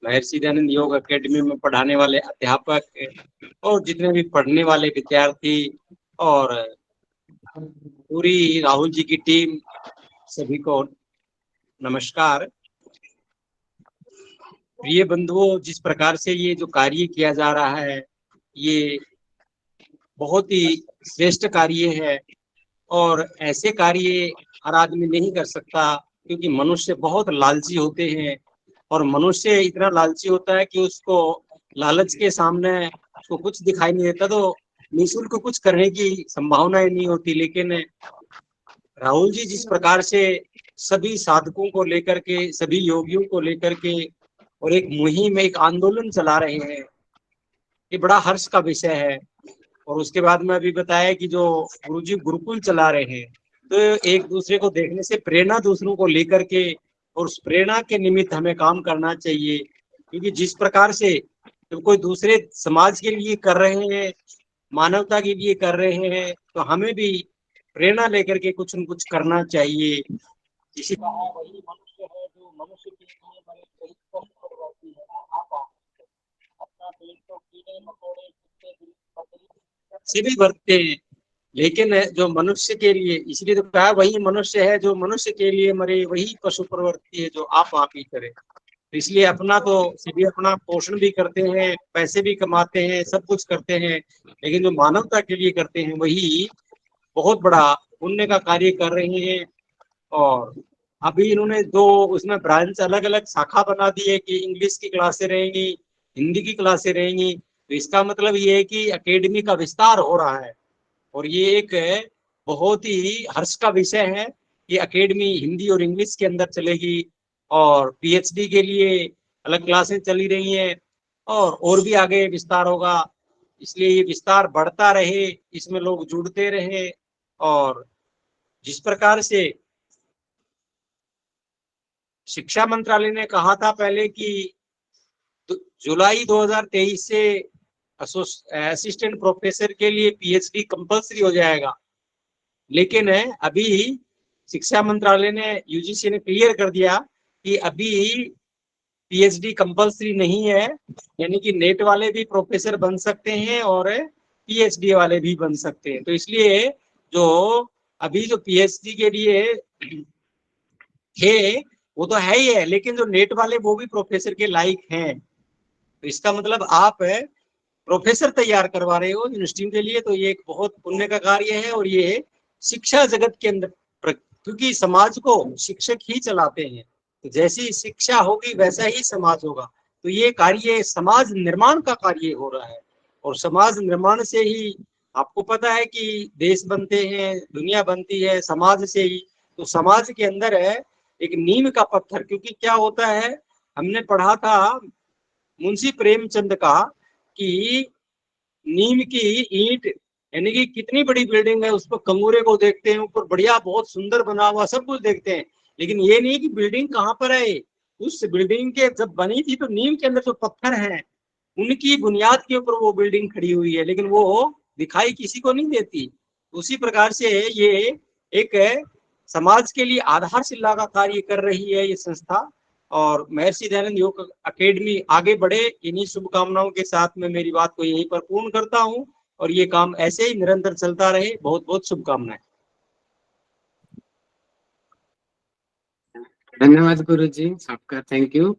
महर्षि दयानंद योग एकेडमी में पढ़ाने वाले अध्यापक और जितने भी पढ़ने वाले विद्यार्थी और पूरी राहुल जी की टीम, सभी को नमस्कार। प्रिय बंधुओं, जिस प्रकार से ये जो कार्य किया जा रहा है ये बहुत ही श्रेष्ठ कार्य है, और ऐसे कार्य हर आदमी नहीं कर सकता क्योंकि मनुष्य बहुत लालची होते हैं और मनुष्य इतना लालची होता है कि उसको लालच के सामने उसको कुछ दिखाई नहीं देता, तो निःशुल्क कुछ करने की संभावना ही नहीं होती। लेकिन राहुल जी जिस प्रकार से सभी साधकों को लेकर के, सभी योगियों को लेकर के और एक मुहिम, एक आंदोलन चला रहे हैं, ये बड़ा हर्ष का विषय है। और उसके बाद में अभी बताया कि जो गुरुजी गुरुकुल चला रहे हैं, तो एक दूसरे को देखने से प्रेरणा दूसरों को लेकर के और उस प्रेरणा के निमित्त हमें काम करना चाहिए। क्योंकि जिस प्रकार से तो कोई दूसरे समाज के लिए कर रहे हैं, मानवता के लिए कर रहे हैं, तो हमें भी प्रेरणा लेकर के कुछ न कुछ करना चाहिए। इसी कहा वही मनुष्य है जो मनुष्य के लिए मरे, वही कष्ट करवाती है आपा। अपना पेट तो कीड़े मकोड़े कुत्ते बिल्ली से भी भरते हैं, लेकिन जो मनुष्य के लिए, इसलिए तो कहा वही मनुष्य है जो मनुष्य के लिए मरे, वही पशु प्रवृत्ति है जो आप ही करे। तो इसलिए अपना तो सभी अपना पोषण भी करते हैं, पैसे भी कमाते हैं, सब कुछ करते हैं, लेकिन जो मानवता के लिए करते हैं वही बहुत बड़ा पुण्य का कार्य कर रहे हैं। और अभी इन्होंने दो उसमें ब्रांच अलग अलग शाखा बना दी है कि इंग्लिश की क्लासें रहेंगी, हिंदी की क्लासें रहेंगी। तो इसका मतलब ये है कि एकेडमी का विस्तार हो रहा है और ये एक बहुत ही हर्ष का विषय है कि एकेडमी हिंदी और इंग्लिश के अंदर चलेगी और पीएचडी के लिए अलग क्लासें चली रही हैं और भी आगे विस्तार होगा। इसलिए ये विस्तार बढ़ता रहे, इसमें लोग जुड़ते रहे। और जिस प्रकार से शिक्षा मंत्रालय ने कहा था पहले कि जुलाई 2023 से असिस्टेंट प्रोफेसर के लिए पीएचडी कंपलसरी हो जाएगा, लेकिन अभी शिक्षा मंत्रालय ने, यूजीसी ने क्लियर कर दिया कि अभी पीएचडी कंपलसरी नहीं है, यानी कि नेट वाले भी प्रोफेसर बन सकते हैं और पीएचडी वाले भी बन सकते हैं। तो इसलिए जो अभी जो पीएचडी के लिए थे वो तो है ही है, लेकिन जो नेट वाले वो भी प्रोफेसर के लायक हैं। तो इसका मतलब आप प्रोफेसर तैयार करवा रहे हो यूनिवर्सिटी के लिए, तो ये एक बहुत पुण्य का कार्य है। और ये शिक्षा जगत के अंदर, क्योंकि समाज को शिक्षक ही चलाते हैं, तो जैसी शिक्षा होगी वैसा ही समाज होगा। तो ये कार्य समाज निर्माण का कार्य हो रहा है और समाज निर्माण से ही आपको पता है कि देश बनते हैं, दुनिया बनती है समाज से ही। तो समाज के अंदर है एक नींव का पत्थर, क्योंकि क्या होता है, हमने पढ़ा था मुंशी प्रेमचंद का कि नीम की ईंट, यानी कि कितनी बड़ी बिल्डिंग है, उस पर कंगूरे को देखते हैं, ऊपर बढ़िया बहुत सुंदर बना हुआ सब कुछ देखते हैं, लेकिन ये नहीं कि बिल्डिंग कहाँ पर है। उस बिल्डिंग के जब बनी थी तो नीम के अंदर जो पत्थर हैं उनकी बुनियाद के ऊपर वो बिल्डिंग खड़ी हुई है, लेकिन वो दिखाई किसी को नहीं देती। उसी प्रकार से ये एक समाज के लिए आधारशिला का कार्य कर रही है ये संस्था। और महर्षि दयानंद योग अकेडमी आगे बढ़े, इन्हीं शुभकामनाओं के साथ में मेरी बात को यहीं पर पूर्ण करता हूं और ये काम ऐसे ही निरंतर चलता रहे। बहुत बहुत शुभकामनाएं। धन्यवाद गुरुजी, आपका थैंक यू।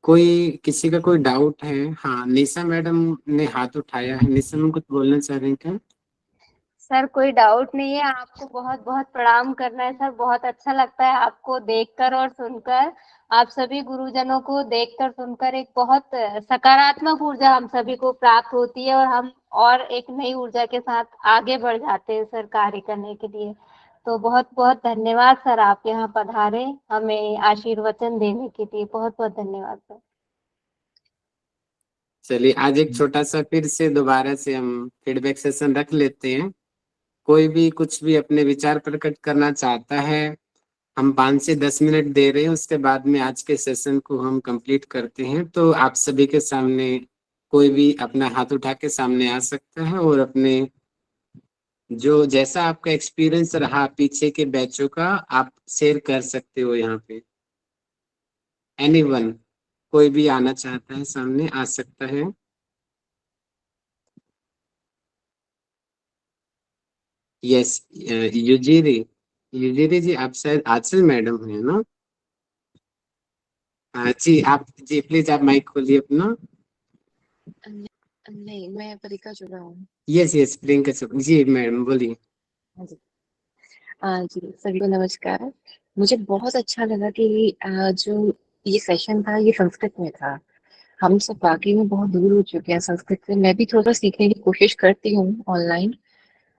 कोई किसी का कोई डाउट है? हाँ, निशा मैडम ने हाथ उठाया है। निशा मैम कुछ बोलना चाह रहे हैं क्या? सर कोई डाउट नहीं है, आपको बहुत बहुत प्रणाम करना है सर। बहुत अच्छा लगता है आपको देखकर और सुनकर। आप सभी गुरुजनों को देखकर सुनकर एक बहुत सकारात्मक ऊर्जा हम सभी को प्राप्त होती है और हम और एक नई ऊर्जा के साथ आगे बढ़ जाते हैं सर कार्य करने के लिए। तो बहुत बहुत धन्यवाद सर, आप यहाँ पधारे हमें आशीर्वचन देने के लिए। बहुत बहुत धन्यवाद सर। चलिए, आज एक छोटा सा फिर से दोबारा से हम फीडबैक सेशन रख लेते हैं। कोई भी कुछ भी अपने विचार प्रकट करना चाहता है, हम 5 से 10 मिनट दे रहे हैं, उसके बाद में आज के सेशन को हम कंप्लीट करते हैं। तो आप सभी के सामने कोई भी अपना हाथ उठा के सामने आ सकता है और अपने जो जैसा आपका एक्सपीरियंस रहा पीछे के बैचों का आप शेयर कर सकते हो। यहाँ पे एनीवन, कोई भी आना चाहता है सामने आ सकता है। यस, युजिरी जी आप शायद आंचल मैडम है ना? जी आप, जी प्लीज आप माइक खोलिए अपना। नहीं, मैं परीक्षा चुका हूँ। यस प्रियंका जी मैडम बोलिए। हाँ जी। जी, सभी को नमस्कार। मुझे बहुत अच्छा लगा कि जो ये सेशन था ये संस्कृत में था। हम सब वाक़ई में बहुत दूर हो चुके हैं संस्कृत से। मैं भी थोड़ा सीखने की कोशिश करती हूँ ऑनलाइन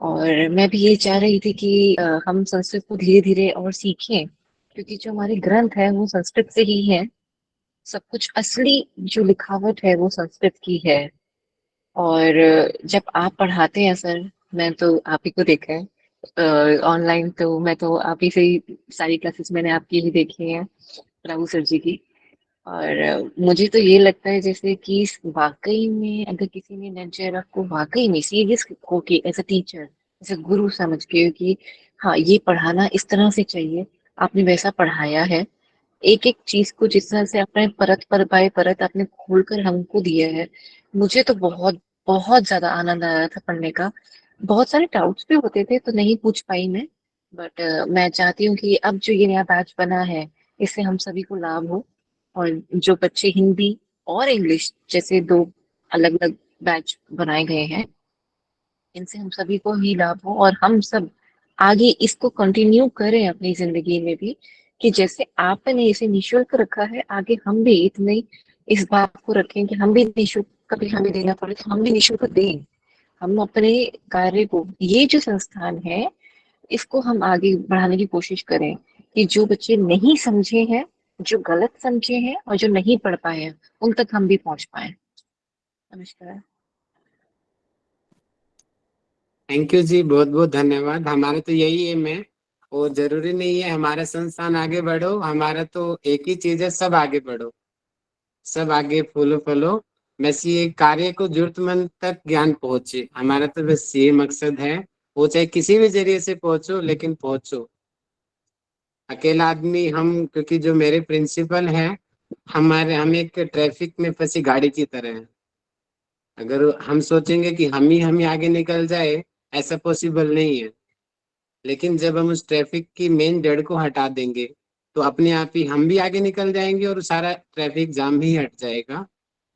और मैं भी ये चाह रही थी कि हम संस्कृत को धीरे-धीरे और सीखें क्योंकि जो हमारे ग्रंथ हैं वो संस्कृत से ही हैं। सब कुछ असली जो लिखावट है वो संस्कृत की है और जब आप पढ़ाते हैं सर, मैं तो आप ही को देखा है ऑनलाइन, तो मैं तो आप ही से ही सारी क्लासेस मैंने आपकी ही देखी हैं, राहुल सर जी की। और मुझे तो ये लगता है जैसे कि वाक़ई में अगर किसी ने नेचर को वाक़ई में सीरियस होके as a teacher, as a गुरु समझ के कि हाँ, ये पढ़ाना इस तरह से चाहिए, आपने वैसा पढ़ाया है। एक-एक चीज़ को जिस तरह से आपने परत पर बाय परत आपने खोलकर हमको दिया है, मुझे तो बहुत, बहुत ज़्यादा आनंद आया था पढ़ने का। बहुत सारे डाउट्स भी होते थे तो नहीं पूछ पाई मैं, बट मैं चाहती हूँ कि अब जो ये नया बैच बना है, इससे हम सभी को लाभ हो और जो बच्चे हिंदी और इंग्लिश जैसे 2 अलग-अलग बैच बनाए गए हैं, इनसे हम सभी को ही लाभ हो और हम सब आगे इसको कंटिन्यू करें अपनी ज़िंदगी में भी कि जैसे आपने इसे निःशुल्क रखा है, आगे हम भी इतने इस बात को रखें कि हम भी निःशुल्क कभी हमें देना पड़े तो हम भी निःशुल्क दें। हम अपने कार्य को ये जो संस्थान है, इसको हम आगे बढ़ाने की कोशिश करें कि जो बच्चे नहीं समझे हैं, जो गलत समझे हैं और जो नहीं पढ़ पाए हैं, उन तक हम भी पहुँच पाएँ। नमस्कार। थैंक यू जी, बहुत बहुत धन्यवाद। हमारा तो यही एम है और जरूरी नहीं है हमारा संस्थान आगे बढ़ो, हमारा तो एक ही चीज है, सब आगे बढ़ो, सब आगे फूलो फलो। बस ये कार्य को जरूरतमंद तक ज्ञान पहुंचे, हमारा तो बस ये मकसद है। वो चाहे किसी भी जरिए से पहुंचो लेकिन पहुंचो। अकेला आदमी हम, क्योंकि जो मेरे प्रिंसिपल हैं, हम एक ट्रैफिक में फंसी गाड़ी की तरह हैं। अगर हम सोचेंगे कि हम ही आगे निकल जाए, ऐसा पॉसिबल नहीं है। लेकिन जब हम उस ट्रैफिक की मेन जड़ को हटा देंगे तो अपने आप ही हम भी आगे निकल जाएंगे और सारा ट्रैफिक जाम भी हट जाएगा।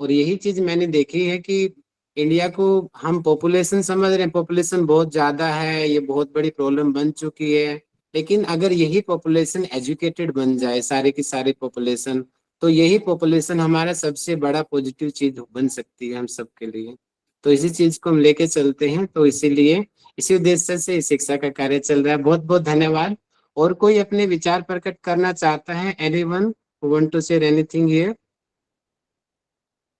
और यही चीज मैंने देखी है कि इंडिया को हम पॉपुलेशन समझ रहे हैं, पॉपुलेशन बहुत ज्यादा है, ये बहुत बड़ी प्रॉब्लम बन चुकी है। लेकिन अगर यही पॉपुलेशन एजुकेटेड बन जाए, सारे की सारी पॉपुलेशन, तो यही पॉपुलेशन हमारा सबसे बड़ा पॉजिटिव चीज बन सकती है हम सबके लिए। तो इसी चीज को हम लेके चलते हैं, तो इसीलिए इसी उद्देश्य से शिक्षा का कार्य चल रहा है। बहुत बहुत धन्यवाद। और कोई अपने विचार प्रकट करना चाहता है? Anyone who want to share anything here?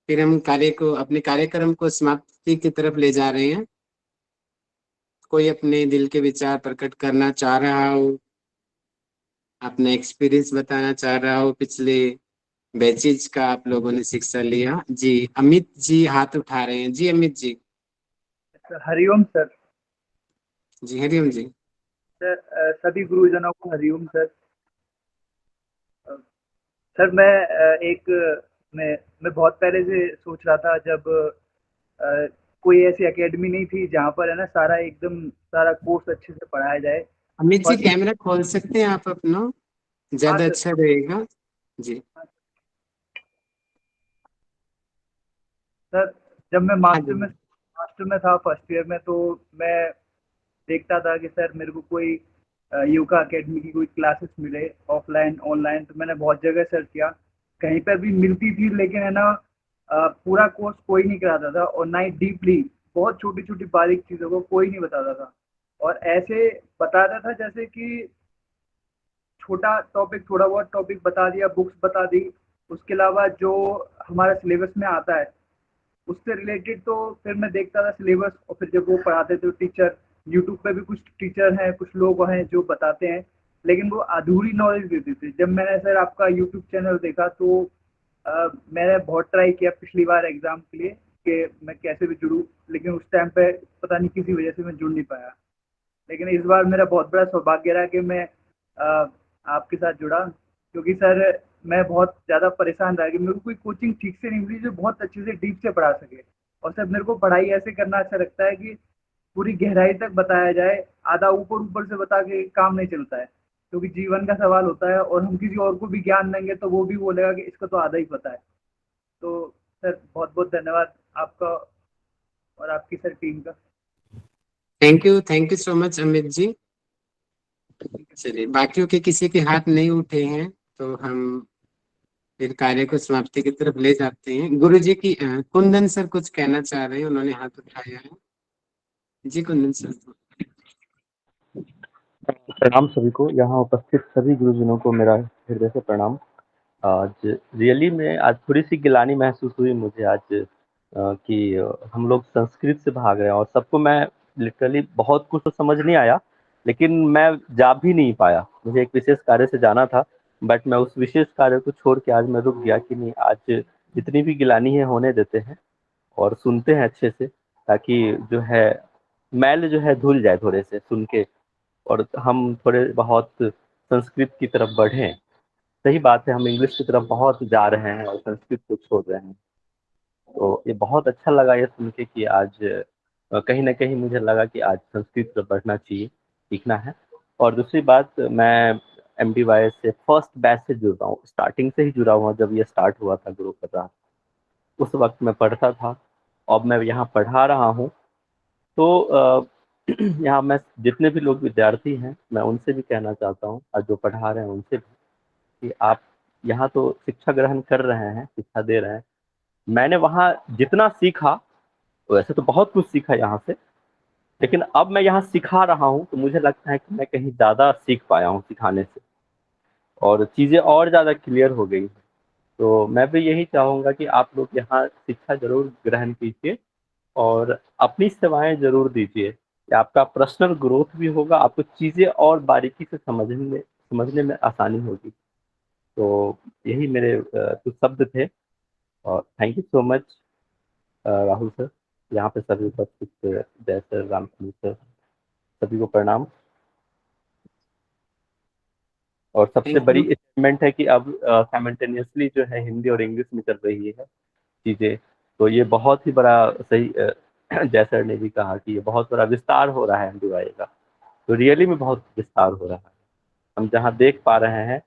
फिर हम अपने कार्यक्रम को समाप्ति की तरफ ले जा रहे हैं। कोई अपने दिल के विचार प्रकट करना चाह रहा हो, अपना एक्सपीरियंस बताना चाह रहा हो, पिछले बैचेज का आप लोगों ने शिक्षा लिया। जी, अमित जी हाथ उठा रहे हैं। जी अमित जी। हरिओम सर। जी हरिओम जी। सर सभी गुरुजनों को हरिओम सर। सर मैं मैं बहुत पहले से सोच रहा था, जब कोई ऐसी एकेडमी नहीं थी जहाँ पर है ना सारा एकदम सारा कोर्स अच्छे से पढ़ाया जाए। अमित जी और कैमरा खोल सकते हैं आप अपना? हाँ ज्यादा सर। अच्छा रहेगा जी। सर जब मैं हाँ जी। मास्टर में था फर्स्ट ईयर में, तो मैं देखता था कि सर मेरे को कोई योगा अकेडमी की कोई क्लासेस मिले ऑफलाइन ऑनलाइन, तो मैंने बहुत जगह सर्च किया, कहीं पर भी मिलती थी, लेकिन है ना पूरा कोर्स कोई नहीं कराता था और ना ही डीपली बहुत छोटी छोटी बारीक चीज़ों को कोई नहीं बताता था। और ऐसे बताता था जैसे कि छोटा टॉपिक, थोड़ा बहुत टॉपिक बता दिया, बुक्स बता दी, उसके अलावा जो हमारा सिलेबस में आता है उससे रिलेटेड तो फिर मैं देखता था सिलेबस, और फिर जब वो पढ़ाते थे टीचर, यूट्यूब पे भी कुछ टीचर हैं, कुछ लोग हैं जो बताते हैं, लेकिन वो अधूरी नॉलेज देते थे। जब मैंने सर आपका यूट्यूब चैनल देखा तो मैंने बहुत ट्राई किया पिछली बार एग्ज़ाम के लिए कि मैं कैसे भी जुड़ूँ, लेकिन उस टाइम पे पता नहीं किसी वजह से मैं जुड़ नहीं पाया। लेकिन इस बार मेरा बहुत बड़ा सौभाग्य रहा कि मैं आपके साथ जुड़ा, क्योंकि सर मैं बहुत ज़्यादा परेशान रहा कि मेरे को कोई कोचिंग ठीक से नहीं मिली जो बहुत अच्छे से डीप से पढ़ा सके। और सर मेरे को पढ़ाई ऐसे करना अच्छा लगता है कि पूरी गहराई तक बताया जाए, आधा ऊपर ऊपर से बता के काम नहीं चलता है, क्योंकि जीवन का सवाल होता है और हम किसी और को भी ज्ञान देंगे तो वो भी बोलेगा कि इसका तो आधा ही पता है। तो सर बहुत बहुत धन्यवाद आपका और आपकी सर टीम का। Thank you so much Amit ji. चलिए, बाकियों के किसी के हाथ नहीं उठे हैं तो हम फिर कार्य को समाप्ति की तरफ ले जाते हैं। गुरु जी की कुंदन सर कुछ कहना चाह रहे हैं, उन्होंने हाथ उठाया है। जी कुंदन सर। प्रणाम सभी को, यहाँ उपस्थित सभी गुरुजनों को मेरा हृदय से प्रणाम। आज रियली में आज थोड़ी सी गिलानी महसूस हुई मुझे आज कि हम लोग संस्कृत से भाग रहे हैं और सबको मैं लिटरली बहुत कुछ तो समझ नहीं आया, लेकिन मैं जा भी नहीं पाया। मुझे एक विशेष कार्य से जाना था, बट मैं उस विशेष कार्य को छोड़ के आज मैं रुक गया कि नहीं, आज जितनी भी गिलानी है होने देते हैं और सुनते हैं अच्छे से, ताकि जो है मैल जो है धुल जाए थोड़े से सुन के, और हम थोड़े बहुत संस्कृत की तरफ बढ़ें। सही बात है, हम इंग्लिश की तरफ बहुत जा रहे हैं और संस्कृत को छोड़ रहे हैं। तो ये बहुत अच्छा लगा ये सुन के कि आज कहीं ना कहीं मुझे लगा कि आज संस्कृत पर बढ़ना चाहिए, सीखना है। और दूसरी बात, मैं MDY से फर्स्ट बैच से जुड़ रहा हूँ, स्टार्टिंग से ही जुड़ा हुआ। जब ये स्टार्ट हुआ था गुरु कर रहा, उस वक्त मैं पढ़ता था। अब मैं यहाँ पढ़ा रहा हूँ, तो यहाँ मैं जितने भी लोग विद्यार्थी हैं मैं उनसे भी कहना चाहता हूँ, और जो पढ़ा रहे हैं उनसे भी, कि आप यहाँ तो शिक्षा ग्रहण कर रहे हैं, शिक्षा दे रहे हैं। मैंने वहाँ जितना सीखा, वैसे तो बहुत कुछ सीखा यहाँ से, लेकिन अब मैं यहाँ सिखा रहा हूँ तो मुझे लगता है कि मैं कहीं ज़्यादा सीख पाया हूँ सिखाने से, और चीज़ें और ज़्यादा क्लियर हो गई। तो मैं भी यही चाहूँगा कि आप लोग यहाँ शिक्षा जरूर ग्रहण कीजिए और अपनी सेवाएं जरूर दीजिए, कि आपका पर्सनल ग्रोथ भी होगा, आपको चीज़ें और बारीकी से समझने में आसानी होगी। तो यही मेरे कुछ शब्द थे, और thank you so much Rahul sir, यहाँ पे सभी उपस्थित जय सर, रामचंद्र सर, सभी को प्रणाम। और सबसे बड़ी अचीवमेंट है कि अब साइमल्टेनियसली जो है हिंदी और इंग्लिश में चल रही है चीज़ें, तो ये बहुत ही बड़ा सही जय सर ने भी कहा कि ये बहुत बड़ा विस्तार हो रहा है MDY का। तो रियली में बहुत विस्तार हो रहा है। हम जहाँ देख पा रहे हैं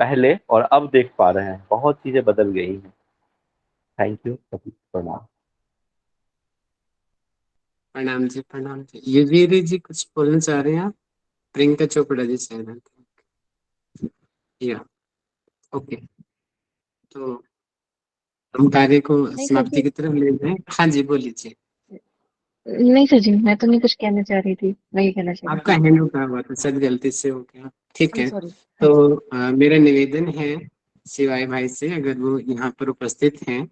पहले और अब देख पा रहे हैं, बहुत चीज़ें बदल गई हैं। थैंक यू, सभी प्रणाम। प्रणाम जी, प्रणाम जी। युवीर जी कुछ बोलना चाह रहे हैं आप? प्रियंका चोपड़ा जी शायद। या ओके, तो हम कार्य को नहीं सर समाप्ति जी, की तरफ ले जाएं। हाँ जी, बोलिए जी। नहीं सर जी, मैं तो नहीं कुछ कहना चाह रही थी, मैं ये कहना चाह रही आपका हैंड उठा हुआ था, शायद गलती से हो गया। ठीक थी। है, सॉरी। तो मेरा निवेदन है शिवाय भाई से, अगर वो यहाँ पर उपस्थित हैं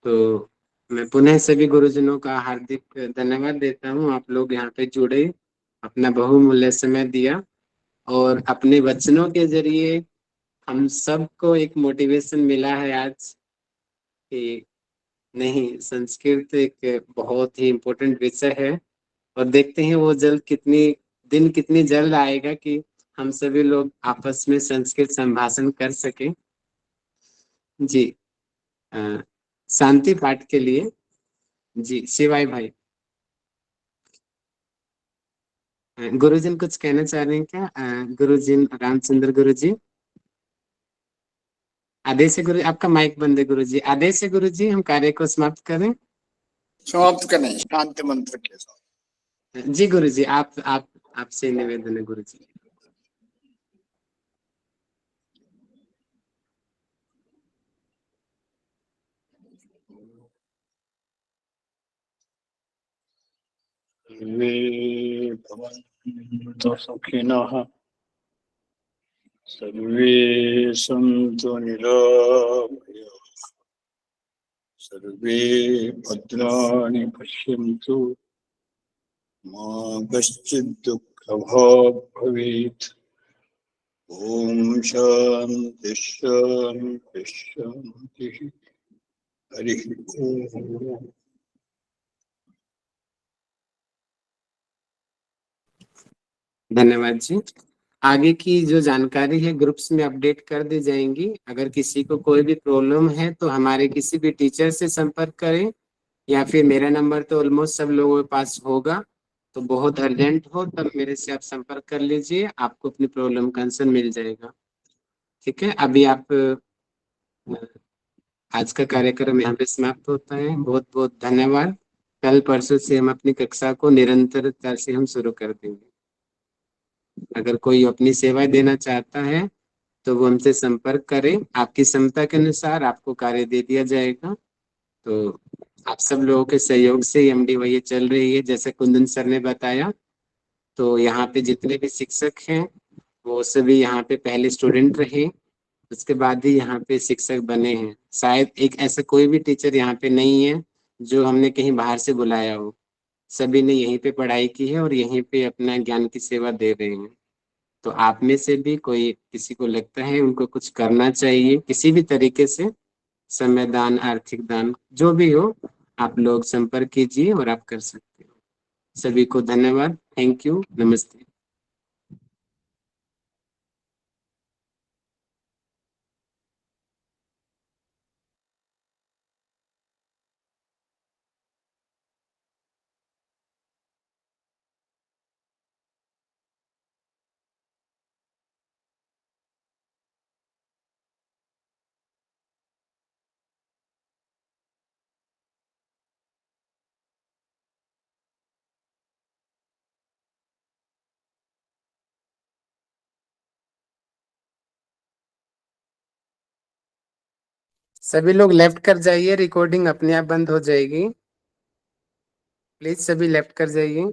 तो मैं पुनः सभी गुरुजनों का हार्दिक धन्यवाद देता हूँ। आप लोग यहाँ पे जुड़े, अपना बहुमूल्य समय दिया, और अपने वचनों के जरिए हम सबको एक मोटिवेशन मिला है आज कि नहीं, संस्कृत एक बहुत ही इम्पोर्टेंट विषय है। और देखते हैं वो जल्द कितनी जल्द आएगा कि हम सभी लोग आपस में संस्कृत संभाषण कर सके। जी, शांति पाठ के लिए जी शिवाय भाई। गुरुजन कुछ कहना चाह रहे हैं क्या? गुरुजन रामचंद्र गुरु जी, आदेश है गुरु, आपका माइक बंद है गुरु जी। आदेश है गुरु जी, हम कार्य को समाप्त करें। समाप्त करें शांति मंत्र के साथ। जी गुरु जी, आपसे निवेदन है गुरु जी। सर्वे भवन्तु सुखिनः, सर्वे सन्तु निरामयाः, सर्वे भद्राणि पश्यन्तु, मा कश्चित् दुःखभाग् भवेत्। ॐ शान्ति शान्ति शान्तिः। हरिः ओम्। धन्यवाद जी। आगे की जो जानकारी है ग्रुप्स में अपडेट कर दी जाएंगी। अगर किसी को कोई भी प्रॉब्लम है तो हमारे किसी भी टीचर से संपर्क करें, या फिर मेरा नंबर तो ऑलमोस्ट सब लोगों के पास होगा। तो बहुत अर्जेंट हो तब मेरे से आप संपर्क कर लीजिए, आपको अपनी प्रॉब्लम का आंसर मिल जाएगा। ठीक है, अभी आप आज का कार्यक्रम यहाँ पे समाप्त होता है। बहुत बहुत धन्यवाद। कल परसों से हम अपनी कक्षा को निरंतरता से हम शुरू कर देंगे। अगर कोई अपनी सेवाएं देना चाहता है तो वो हमसे संपर्क करें, आपकी क्षमता के अनुसार आपको कार्य दे दिया जाएगा। तो आप सब लोगों के सहयोग से एमडी ये चल रही है, जैसे कुंदन सर ने बताया। तो यहाँ पे जितने भी शिक्षक हैं वो सभी यहाँ पे पहले स्टूडेंट रहे, उसके बाद ही यहाँ पे शिक्षक बने हैं। शायद एक ऐसा कोई भी टीचर यहाँ पे नहीं है जो हमने कहीं बाहर से बुलाया हो, सभी ने यहीं पे पढ़ाई की है और यहीं पे अपना ज्ञान की सेवा दे रहे हैं। तो आप में से भी कोई किसी को लगता है उनको कुछ करना चाहिए किसी भी तरीके से, समय दान, आर्थिक दान, जो भी हो, आप लोग संपर्क कीजिए और आप कर सकते हो। सभी को धन्यवाद, थैंक यू, नमस्ते। सभी लोग लेफ्ट कर जाइए, रिकॉर्डिंग अपने आप बंद हो जाएगी। प्लीज सभी लेफ्ट कर जाइए।